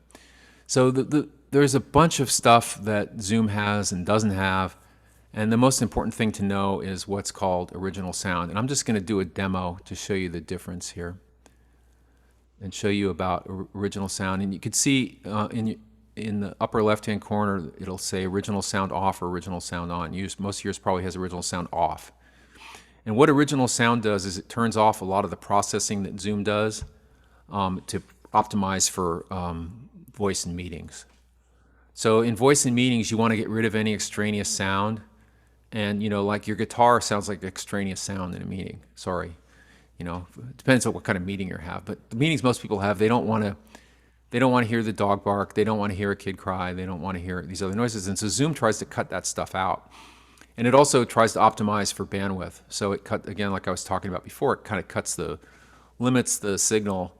So there's a bunch of stuff that Zoom has and doesn't have, and the most important thing to know is what's called original sound. And I'm just going to do a demo to show you the difference here and show you about original sound. And you can see in the upper left-hand corner, it'll say original sound off or original sound on. Most of yours probably has original sound off. And what original sound does is it turns off a lot of the processing that Zoom does to optimize for voice and meetings. So in voice and meetings, you want to get rid of any extraneous sound. And, you know, like your guitar sounds like extraneous sound in a meeting. Sorry. You know, it depends on what kind of meeting you have. But the meetings most people have, they don't want to hear the dog bark. They don't want to hear a kid cry. They don't want to hear these other noises. And so Zoom tries to cut that stuff out. And it also tries to optimize for bandwidth. So it again, like I was talking about before, it kind of limits the signal,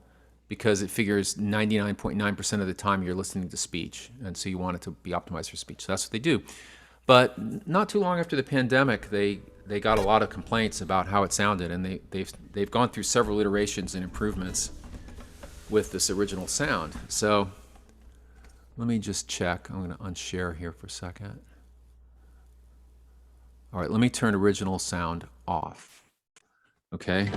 because it figures 99.9% of the time you're listening to speech. And so you want it to be optimized for speech. So that's what they do. But not too long after the pandemic, they got a lot of complaints about how it sounded. And they've gone through several iterations and improvements with this original sound. So let me just check. I'm going to unshare here for a second. All right, let me turn original sound off. Okay.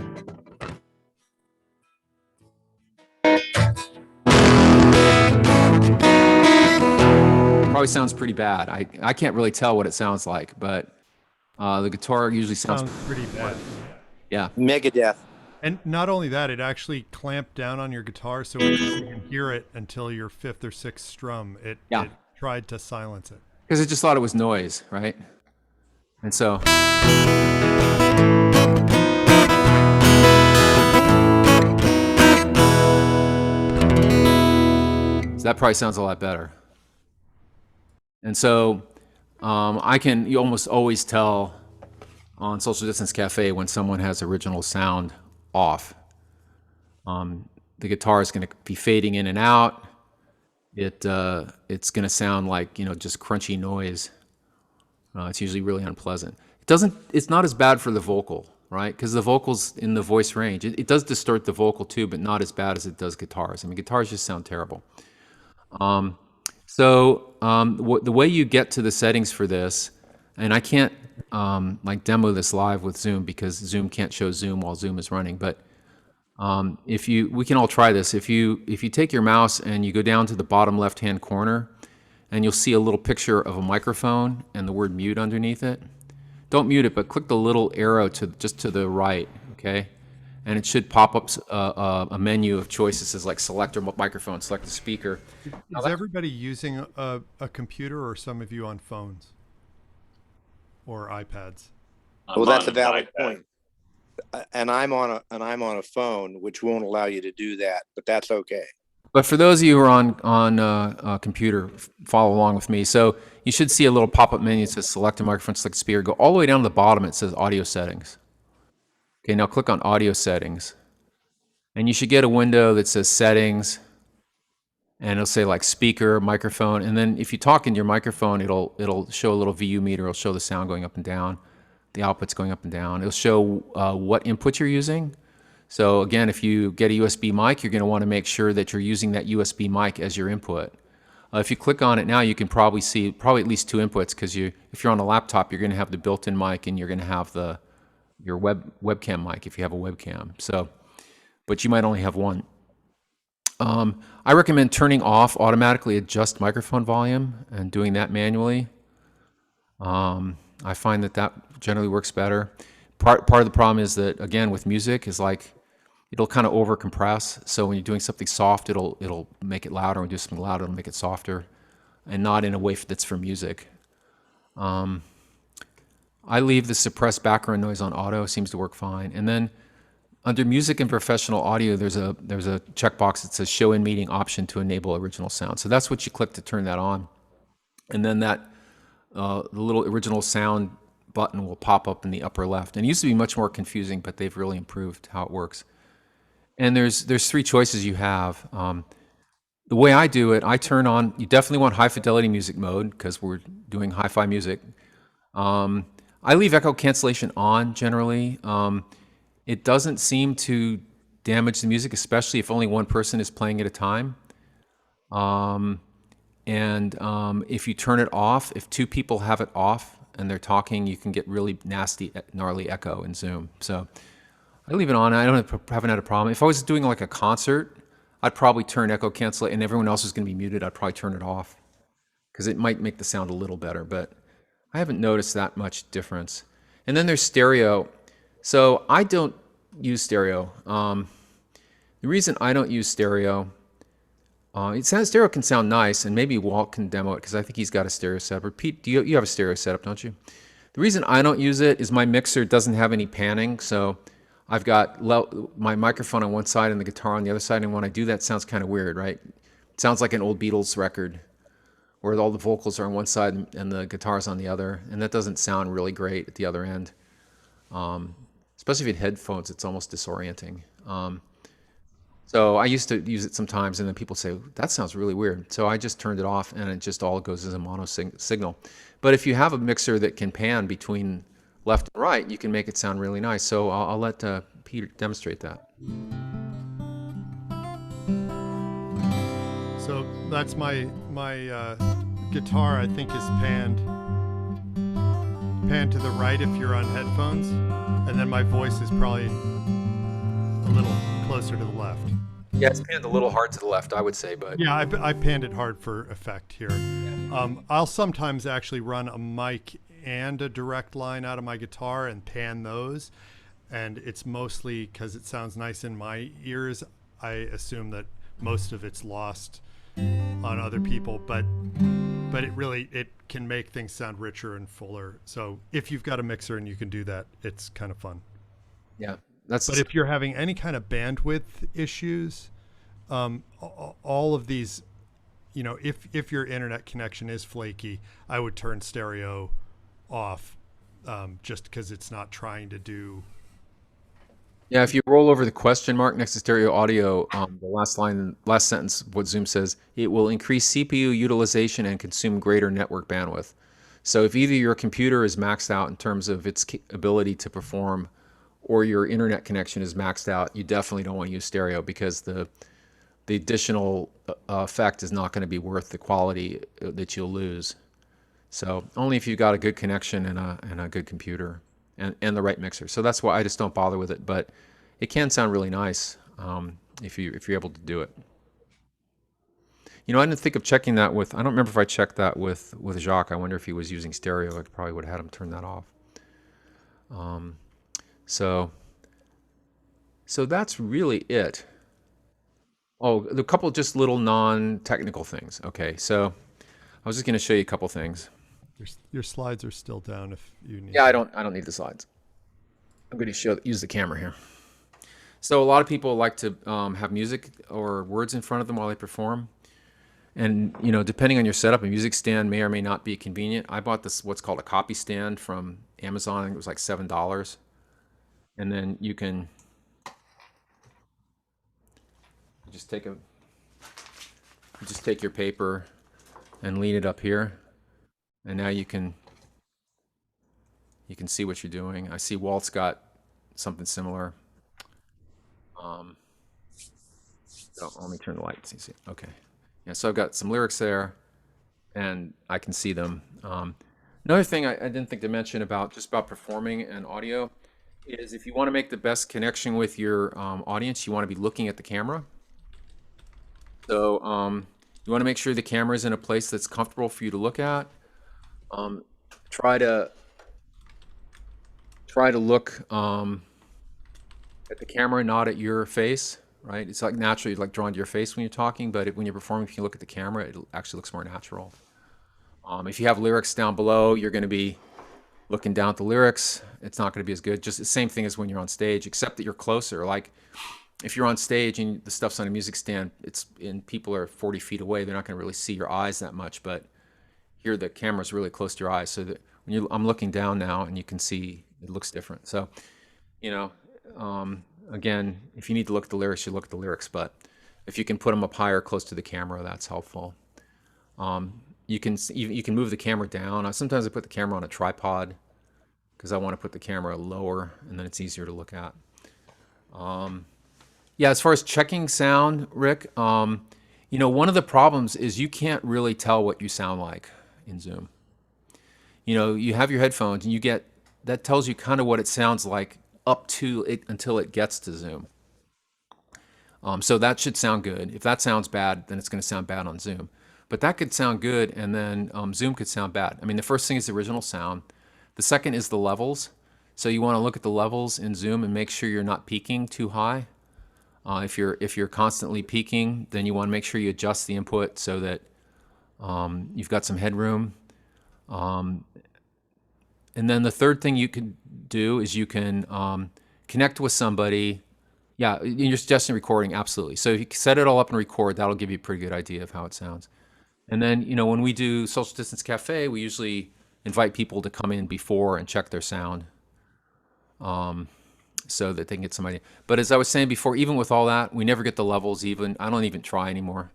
Probably sounds pretty bad. I can't really tell what it sounds like, but the guitar usually sounds pretty bad. Yeah. Megadeth. And not only that, it actually clamped down on your guitar, so you can hear it until your fifth or sixth strum. It tried to silence it. Because it just thought it was noise, right? And so that probably sounds a lot better. And so you almost always tell on Social Distance Cafe when someone has original sound off. The guitar is going to be fading in and out. It's going to sound like, you know, just crunchy noise. It's usually really unpleasant. It's not as bad for the vocal, right? Because the vocal's in the voice range. It does distort the vocal too, but not as bad as it does guitars. I mean, guitars just sound terrible. The way you get to the settings for this, And I can't like demo this live with Zoom because Zoom can't show Zoom while Zoom is running. But we can all try this. If you take your mouse and you go down to the bottom left-hand corner, and you'll see a little picture of a microphone and the word mute underneath it. Don't mute it, but click the little arrow just to the right, okay? And it should pop up a menu of choices as like select a microphone, select a speaker. Is everybody using a computer, or some of you on phones or iPads? Well, that's a on an valid iPad. point. And I'm on a phone, which won't allow you to do that, but that's okay. But for those of you who are on a computer, follow along with me. So you should see a little pop-up menu that says select a microphone, select a speaker. Go all the way down to the bottom. It says audio settings. Okay, now click on audio settings. And you should get a window that says settings. And it'll say like speaker, microphone. And then if you talk into your microphone, it'll show a little VU meter. It'll show the sound going up and down, the outputs going up and down. It'll show what input you're using. So again, if you get a USB mic, you're going to want to make sure that you're using that USB mic as your input. If you click on it now, you can probably see at least two inputs, because if you're on a laptop, you're going to have the built-in mic and you're going to have your webcam mic if you have a webcam. So, but you might only have one. I recommend turning off automatically adjust microphone volume and doing that manually. I find that generally works better. Part of the problem is that, again, with music is like, it'll kind of over compress. So when you're doing something soft, it'll make it louder. When you do something louder, it'll make it softer, and not in a way that's for music. I leave the suppressed background noise on auto. Seems to work fine. And then under music and professional audio, there's a checkbox that says show in meeting option to enable original sound. So that's what you click to turn that on. And then the little original sound button will pop up in the upper left. And it used to be much more confusing, but they've really improved how it works. And there's three choices you have. The way I do it, I turn on, you definitely want high fidelity music mode because we're doing hi-fi music. I leave echo cancellation on generally. It doesn't seem to damage the music, especially if only one person is playing at a time. If you turn it off, if two people have it off and they're talking, you can get really nasty, gnarly echo in Zoom. So I leave it on. I haven't had a problem. If I was doing like a concert, I'd probably turn echo cancel, and everyone else is going to be muted. I'd probably turn it off because it might make the sound a little better, but I haven't noticed that much difference. And then there's stereo. So I don't use stereo. The reason I don't use stereo, stereo can sound nice, and maybe Walt can demo it because I think he's got a stereo setup. Or Pete, you have a stereo setup, don't you? The reason I don't use it is my mixer doesn't have any panning, so I've got my microphone on one side and the guitar on the other side, and when I do that, it sounds kind of weird, right? It sounds like an old Beatles record where all the vocals are on one side and the guitar's on the other, and that doesn't sound really great at the other end. Especially if you had headphones, it's almost disorienting. So I used to use it sometimes, and then people say, that sounds really weird. So I just turned it off, and it just all goes as a mono signal. But if you have a mixer that can pan between left and right, you can make it sound really nice. So I'll let Peter demonstrate that. So that's my guitar, I think, is panned to the right if you're on headphones, and then my voice is probably a little closer to the left. Yeah, it's panned a little hard to the left, I would say, but yeah, I panned it hard for effect here. I'll sometimes actually run a mic and a direct line out of my guitar and pan those, and it's mostly because it sounds nice in my ears. I assume that most of it's lost on other people, but it can make things sound richer and fuller. So if you've got a mixer and you can do that, it's kind of fun. Yeah, but if you're having any kind of bandwidth issues, all of these, if your internet connection is flaky, I would turn stereo off, just because it's not trying to do. Yeah, if you roll over the question mark next to stereo audio, the last sentence, what Zoom says, it will increase CPU utilization and consume greater network bandwidth. So if either your computer is maxed out in terms of its ability to perform, or your internet connection is maxed out, you definitely don't want to use stereo, because the additional effect is not going to be worth the quality that you'll lose. So only if you've got a good connection and a good computer and the right mixer. So that's why I just don't bother with it. But it can sound really nice if you're able to do it. You know, I didn't think of checking that with. I don't remember if I checked that with Jacques. I wonder if he was using stereo. I probably would have had him turn that off. So that's really it. Oh, a couple just little non-technical things. Okay, so I was just going to show you a couple things. Your slides are still down if you need. Yeah, I them. don't need the slides. I'm going to use the camera here. So a lot of people like to have music or words in front of them while they perform. And, you know, depending on your setup, a music stand may or may not be convenient. I bought this, what's called a copy stand from Amazon. I think it was like $7. And then you can just take your paper and lean it up here. And now you can see what you're doing. I see Walt's got something similar. Let me turn the light so you see. Okay. Yeah, so I've got some lyrics there, and I can see them. Another thing I didn't think to mention about performing and audio is if you want to make the best connection with your audience, you want to be looking at the camera. So you want to make sure the camera is in a place that's comfortable for you to look at. Try to look at the camera, not at your face. Right? It's like naturally like drawn to your face when you're talking, but when you're performing, if you look at the camera, it actually looks more natural. If you have lyrics down below, you're going to be looking down at the lyrics. It's not going to be as good. Just the same thing as when you're on stage, except that you're closer. Like if you're on stage and the stuff's on a music stand, and people are 40 feet away, they're not going to really see your eyes that much. But here, the camera's really close to your eyes, so that when I'm looking down now, and you can see it looks different. So, you know. Again, if you need to look at the lyrics, you look at the lyrics, but if you can put them up higher, close to the camera, that's helpful. You can move the camera down. Sometimes I put the camera on a tripod because I want to put the camera lower, and then it's easier to look at. Yeah, as far as checking sound, Rick, you know, one of the problems is you can't really tell what you sound like in Zoom. You know, you have your headphones, and that tells you kind of what it sounds like up to it until it gets to Zoom. So that should sound good. If that sounds bad, then it's going to sound bad on Zoom. But that could sound good, and then Zoom could sound bad. I mean, the first thing is the original sound. The second is the levels. So you want to look at the levels in Zoom and make sure you're not peaking too high. If you're constantly peaking, then you want to make sure you adjust the input so that you've got some headroom. And then the third thing you can do is you can connect with somebody. Yeah, you're suggesting recording, absolutely. So if you set it all up and record, that'll give you a pretty good idea of how it sounds. And then, you know, when we do Social Distance Cafe, we usually invite people to come in before and check their sound so that they can get some idea. But as I was saying before, even with all that, we never get the levels even. I don't even try anymore.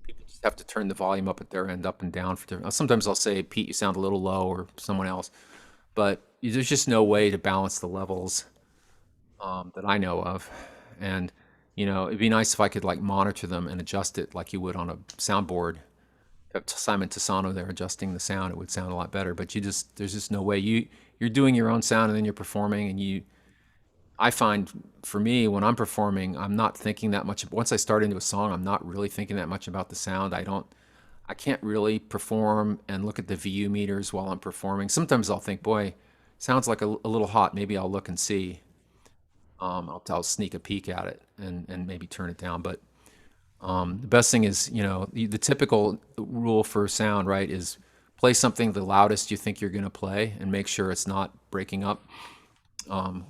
People just have to turn the volume up at their end, up and down. Sometimes I'll say, Pete, you sound a little low, or someone else. But there's just no way to balance the levels that I know of. And, you know, it'd be nice if I could like monitor them and adjust it like you would on a soundboard. Have Simon Tassano there adjusting the sound, it would sound a lot better. But there's just no way. You're doing your own sound and then you're performing, and I find for me when I'm performing, I'm not thinking that much. Once I start into a song, I'm not really thinking that much about the sound. I can't really perform and look at the VU meters while I'm performing. Sometimes I'll think, boy, sounds like a little hot. Maybe I'll look and see. I'll sneak a peek at it and maybe turn it down. But the best thing is, you know, the typical rule for sound, right, is play something the loudest you think you're going to play and make sure it's not breaking up,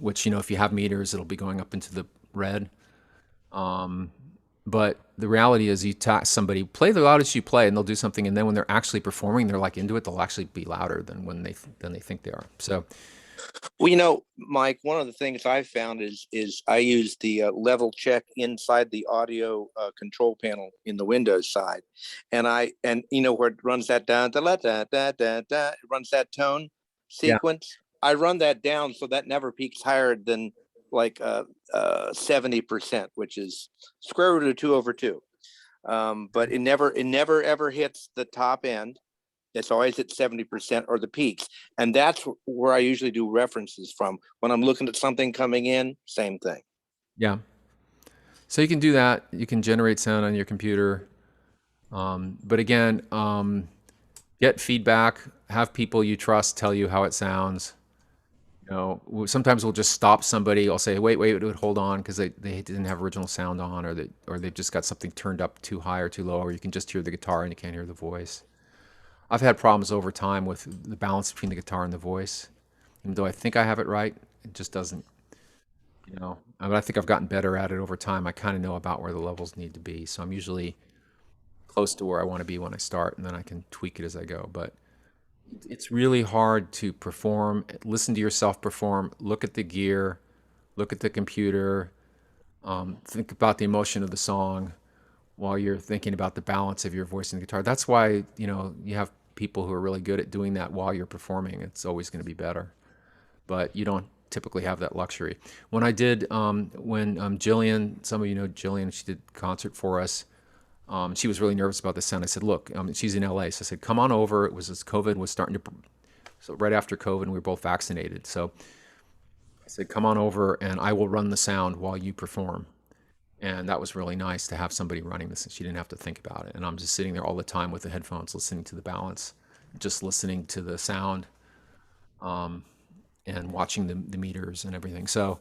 which, you know, if you have meters, it'll be going up into the red. But the reality is you task somebody, play the loudest you play, and they'll do something. And then when they're actually performing, they're like into it, they'll actually be louder than when they think they are. So, Well, you know, Mike, one of the things I've found is I use the level check inside the audio control panel in the Windows side. And you know, where it runs that down, it runs that tone sequence. Yeah. I run that down so that never peaks higher than like 70%, which is square root of 2/2. But it never ever hits the top end. It's always at 70% or the peaks. And that's where I usually do references from. When I'm looking at something coming in, same thing. Yeah. So you can do that. You can generate sound on your computer. But again, get feedback. Have people you trust tell you how it sounds. Sometimes we'll just stop somebody. I'll say, wait, hold on, because they didn't have original sound on, or they've just got something turned up too high or too low, or you can just hear the guitar and you can't hear the voice. I've had problems over time with the balance between the guitar and the voice. Even though I think I have it right, it just doesn't, I mean, I think I've gotten better at it over time. I kind of know about where the levels need to be. So I'm usually close to where I want to be when I start, and then I can tweak it as I go. But it's really hard to perform, listen to yourself perform, look at the gear, look at the computer, think about the emotion of the song while you're thinking about the balance of your voice and the guitar. That's why, you have people who are really good at doing that while you're performing. It's always going to be better. But you don't typically have that luxury. When I did, when Jillian, some of you know Jillian, she did a concert for us. She was really nervous about the sound. I said, look, she's in LA. So I said, come on over. It was as COVID was starting to, so right after COVID, and we were both vaccinated. So I said, come on over and I will run the sound while you perform. And that was really nice to have somebody running this. She didn't have to think about it. And I'm just sitting there all the time with the headphones, listening to the balance, just listening to the sound, and watching the meters and everything. So,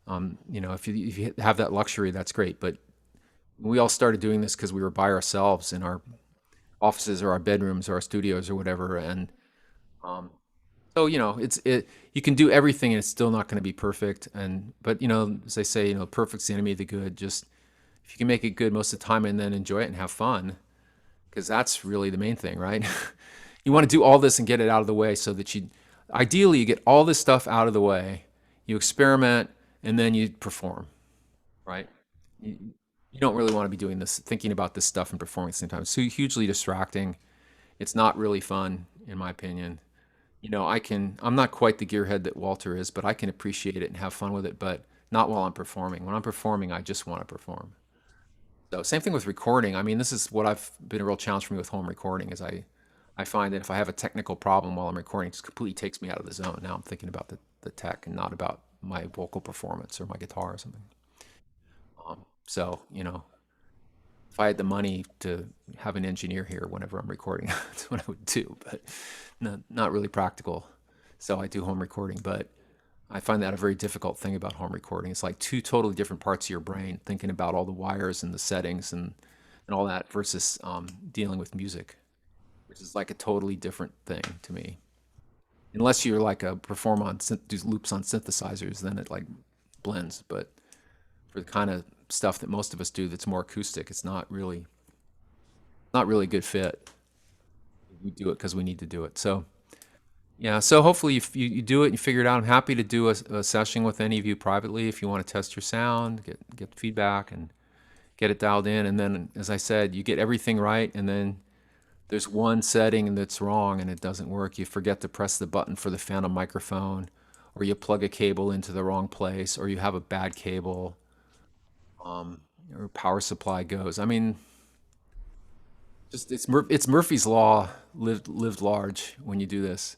if you have that luxury, that's great. But we all started doing this because we were by ourselves in our offices or our bedrooms or our studios or whatever. And so, you can do everything and it's still not going to be perfect. But as they say, perfect's the enemy of the good. Just if you can make it good most of the time and then enjoy it and have fun, because that's really the main thing, right? You want to do all this and get it out of the way so that ideally you get all this stuff out of the way, you experiment, and then you perform, right? You don't really want to be doing this, thinking about this stuff and performing at the same time. It's so hugely distracting. It's not really fun, in my opinion. I'm not quite the gearhead that Walter is, but I can appreciate it and have fun with it, but not while I'm performing. When I'm performing, I just want to perform. So same thing with recording. I mean, this is what I've been a real challenge for me with home recording is I find that if I have a technical problem while I'm recording, it just completely takes me out of the zone. Now I'm thinking about the tech and not about my vocal performance or my guitar or something. So, if I had the money to have an engineer here whenever I'm recording, that's what I would do, but not really practical. So I do home recording, but I find that a very difficult thing about home recording. It's like two totally different parts of your brain, thinking about all the wires and the settings and all that versus dealing with music, which is like a totally different thing to me. Unless you're like a perform on do loops on synthesizers, then it like blends. But for the kind of stuff that most of us do, that's more acoustic, it's not really a good fit. We do it because we need to do it. So yeah, so hopefully you do it and you figure it out. I'm happy to do a session with any of you privately if you want to test your sound, get feedback and get it dialed in. And then, as I said, you get everything right, and then there's one setting that's wrong and it doesn't work. You forget to press the button for the phantom microphone, or you plug a cable into the wrong place, or you have a bad cable, or power supply goes. I mean, just it's Murphy's law lived large when you do this.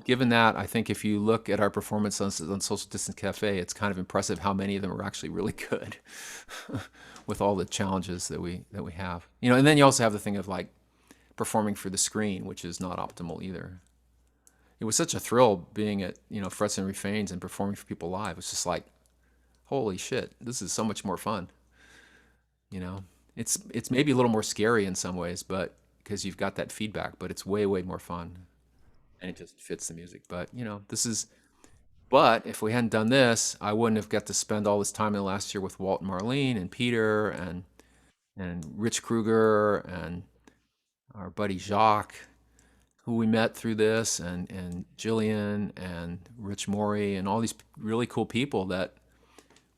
Given that, I think if you look at our performance on Social Distance Cafe, it's kind of impressive how many of them are actually really good with all the challenges that we have. And then you also have the thing of like performing for the screen, which is not optimal either. It was such a thrill being at Frets and Refrains and performing for people live. It's just like, holy shit, this is so much more fun. It's maybe a little more scary in some ways, but because you've got that feedback, but it's way more fun. And it just fits the music. But but if we hadn't done this, I wouldn't have got to spend all this time in the last year with Walt and Marlene and Peter and Rich Kruger and our buddy Jacques, who we met through this, and Jillian and Rich Morey and all these really cool people that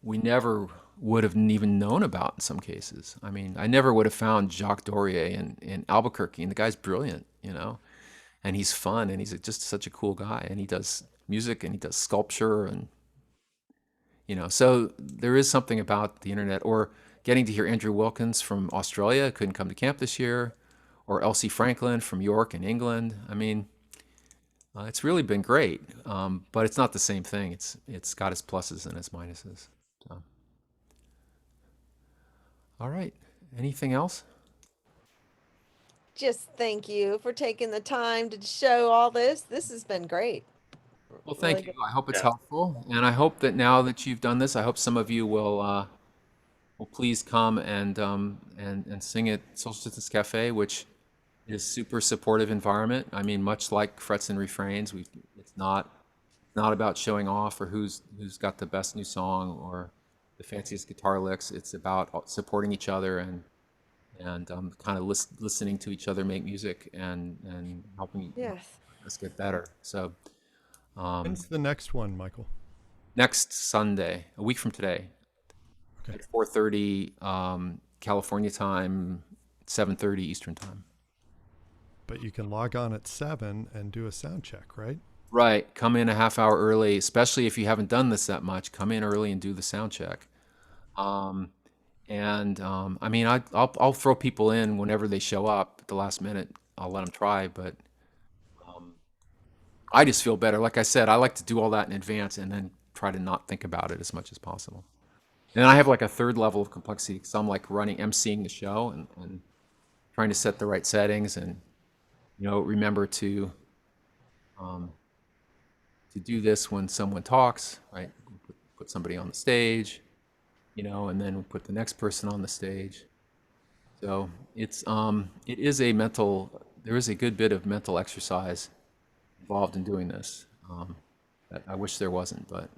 we never would have even known about in some cases. I mean, I never would have found Jacques Dorier in Albuquerque, and the guy's brilliant, and he's fun, and he's just such a cool guy, and he does music and he does sculpture, and so there is something about the internet. Or getting to hear Andrew Wilkins from Australia, couldn't come to camp this year, or Elsie Franklin from York in England. I mean, it's really been great, but it's not the same thing. It's got its pluses and its minuses. So. All right. Anything else? Just thank you for taking the time to show all this. This has been great. Well, Really thank you. good. I hope it's Yeah. helpful, and I hope that now that you've done this, I hope some of you will please come and sing at Social Distance Cafe, which is super supportive environment. I mean, much like Frets and Refrains, it's not about showing off or who's got the best new song or the fanciest guitar licks. It's about supporting each other and kind of listening to each other make music and helping Yes. us get better. So When's the next one, Michael? next Sunday, a week from today, Okay. at 4:30 California time, 7:30 Eastern time. But you can log on at 7 and do a sound check, right? Right. Come in a half hour early, especially if you haven't done this that much. Come in early and do the sound check. I mean, I'll throw people in whenever they show up at the last minute. I'll let them try, but I just feel better. Like I said, I like to do all that in advance and then try to not think about it as much as possible. And I have like a third level of complexity because I'm like emceeing the show and trying to set the right settings and, remember to do this when someone talks, right? Put somebody on the stage, and then put the next person on the stage. So it is there is a good bit of mental exercise involved in doing this. That I wish there wasn't, but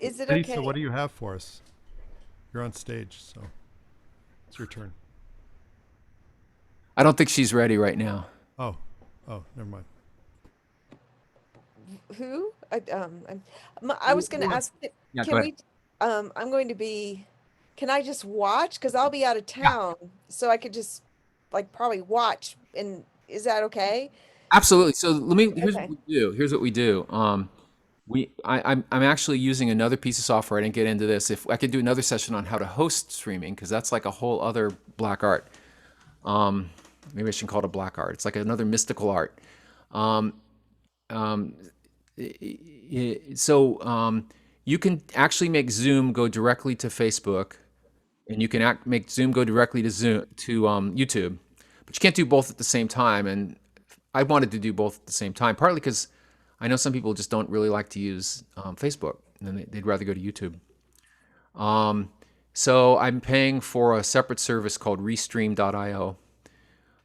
Is it Lisa, okay? what do you have for us? You're on stage, so it's your turn. I don't think she's ready right now. Oh, never mind. Who? I was going to ask, Yeah, can go we, I'm going to be, can I just watch? Because I'll be out of town, so I could just like probably watch. And is that okay? Absolutely. So here's what Okay. we do. Here's what we do. I'm actually using another piece of software. I didn't get into this. If I could do another session on how to host streaming, because that's like a whole other black art. Maybe I should call it a black art. It's like another mystical art. So you can actually make Zoom go directly to Facebook, and you can make Zoom go directly to YouTube, but you can't do both at the same time. And I wanted to do both at the same time, partly because I know some people just don't really like to use Facebook, and they'd rather go to YouTube. So I'm paying for a separate service called Restream.io.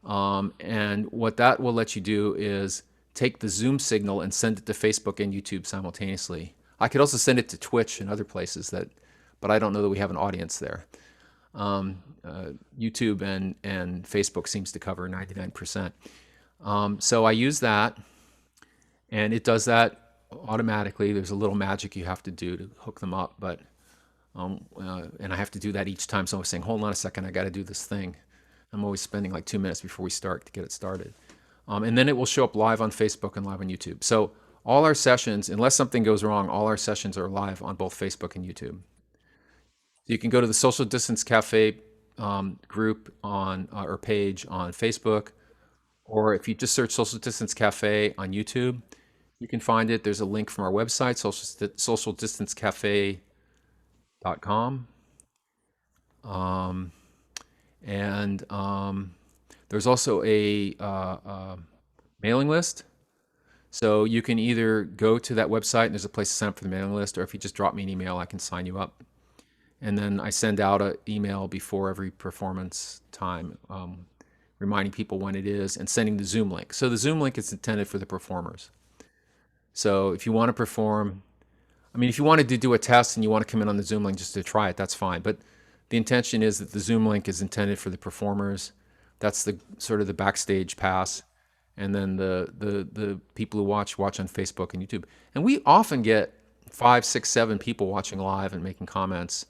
And what that will let you do is take the Zoom signal and send it to Facebook and YouTube simultaneously. I could also send it to Twitch and other places but I don't know that we have an audience there. YouTube and Facebook seems to cover 99%. So I use that, and it does that automatically. There's a little magic you have to do to hook them up, but and I have to do that each time. So I was saying, hold on a second, I got to do this thing. I'm always spending like 2 minutes before we start to get it started. And then it will show up live on Facebook and live on YouTube. So all our sessions, unless something goes wrong, all our sessions are live on both Facebook and YouTube. You can go to the Social Distance Cafe group or page on Facebook, or if you just search Social Distance Cafe on YouTube, you can find it. There's a link from our website, socialdistancecafe.com. And there's also a mailing list. So you can either go to that website and there's a place to sign up for the mailing list, or if you just drop me an email, I can sign you up. And then I send out an email before every performance time, reminding people when it is and sending the Zoom link. So the Zoom link is intended for the performers. So if you want to perform, if you wanted to do a test and you want to come in on the Zoom link just to try it, that's fine. But the intention is that the Zoom link is intended for the performers. That's the sort of the backstage pass. And then the people who watch on Facebook and YouTube. And we often get 5, 6, 7 people watching live and making comments,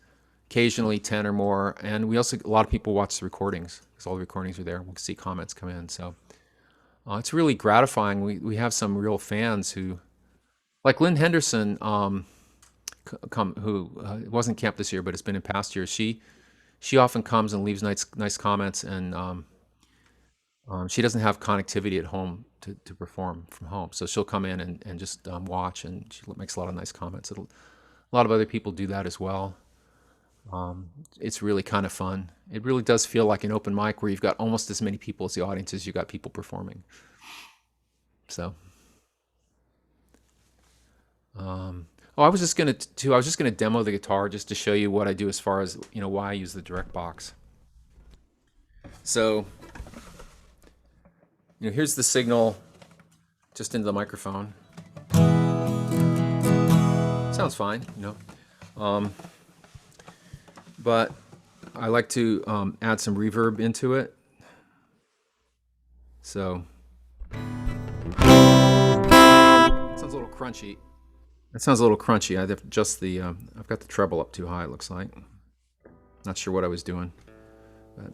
occasionally 10 or more. And a lot of people watch the recordings because all the recordings are there. We can see comments come in. So it's really gratifying. We have some real fans who, like Lynn Henderson, who wasn't camp this year, but has been in past years. She she often comes and leaves nice comments, and she doesn't have connectivity at home to perform from home, so she'll come in and just watch, and she makes a lot of nice comments. A lot of other people do that as well. It's really kind of fun. It really does feel like an open mic where you've got almost as many people as the audience as you got people performing. So, I was just gonna demo the guitar just to show you what I do as far as, why I use the direct box. So, here's the signal just into the microphone. Sounds fine, but I like to add some reverb into it. So it sounds a little crunchy. That sounds a little crunchy. I've adjust the I've got the treble up too high, it looks like. Not sure what I was doing, but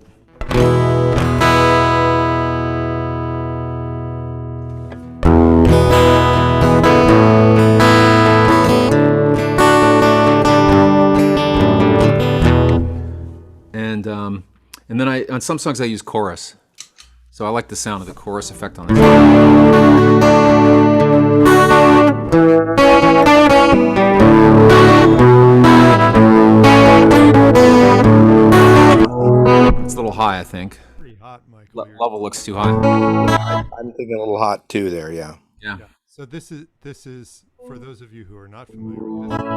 and then on some songs I use chorus, so I like the sound of the chorus effect on it. It's a little high, I think. Pretty hot, Michael. Level looks too high. I'm thinking a little hot too there. Yeah. Yeah. So this is for those of you who are not familiar with this, this is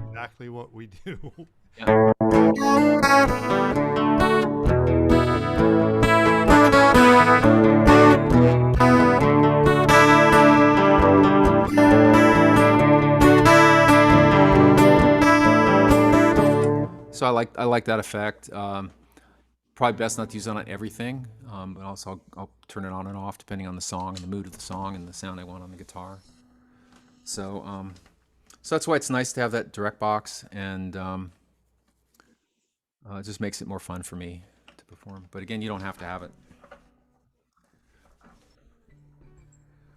exactly what we do. Yeah. So I like that effect. Probably best not to use it on everything, but also I'll turn it on and off depending on the song and the mood of the song and the sound I want on the guitar. So so that's why it's nice to have that direct box, and it just makes it more fun for me to perform. But again, you don't have to have it.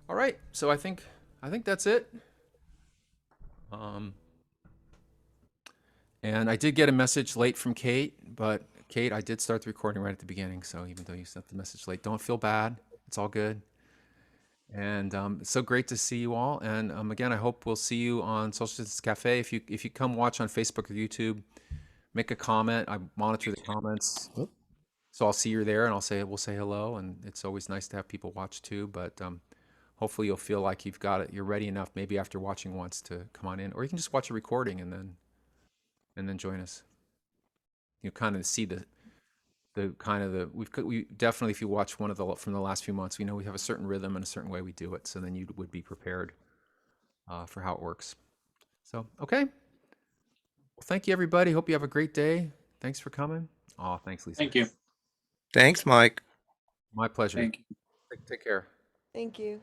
All right, so I think that's it. And I did get a message late from Kate, but Kate, I did start the recording right at the beginning, so even though you sent the message late, don't feel bad. It's all good. And it's so great to see you all. And again, I hope we'll see you on Social Distance Cafe. If you come watch on Facebook or YouTube, make a comment. I monitor the comments, so I'll see you there, and we'll say hello. And it's always nice to have people watch too. But hopefully you'll feel like you're ready enough, maybe after watching once, to come on in, or you can just watch a recording and then join us. You kind of see we definitely, if you watch one from the last few months, we know we have a certain rhythm and a certain way we do it, so then you would be prepared for how it works. So, okay. Well, thank you, everybody. Hope you have a great day. Thanks for coming. Oh, thanks, Lisa. Thank you. Thanks, Mike. My pleasure. Thank you. Take care. Thank you.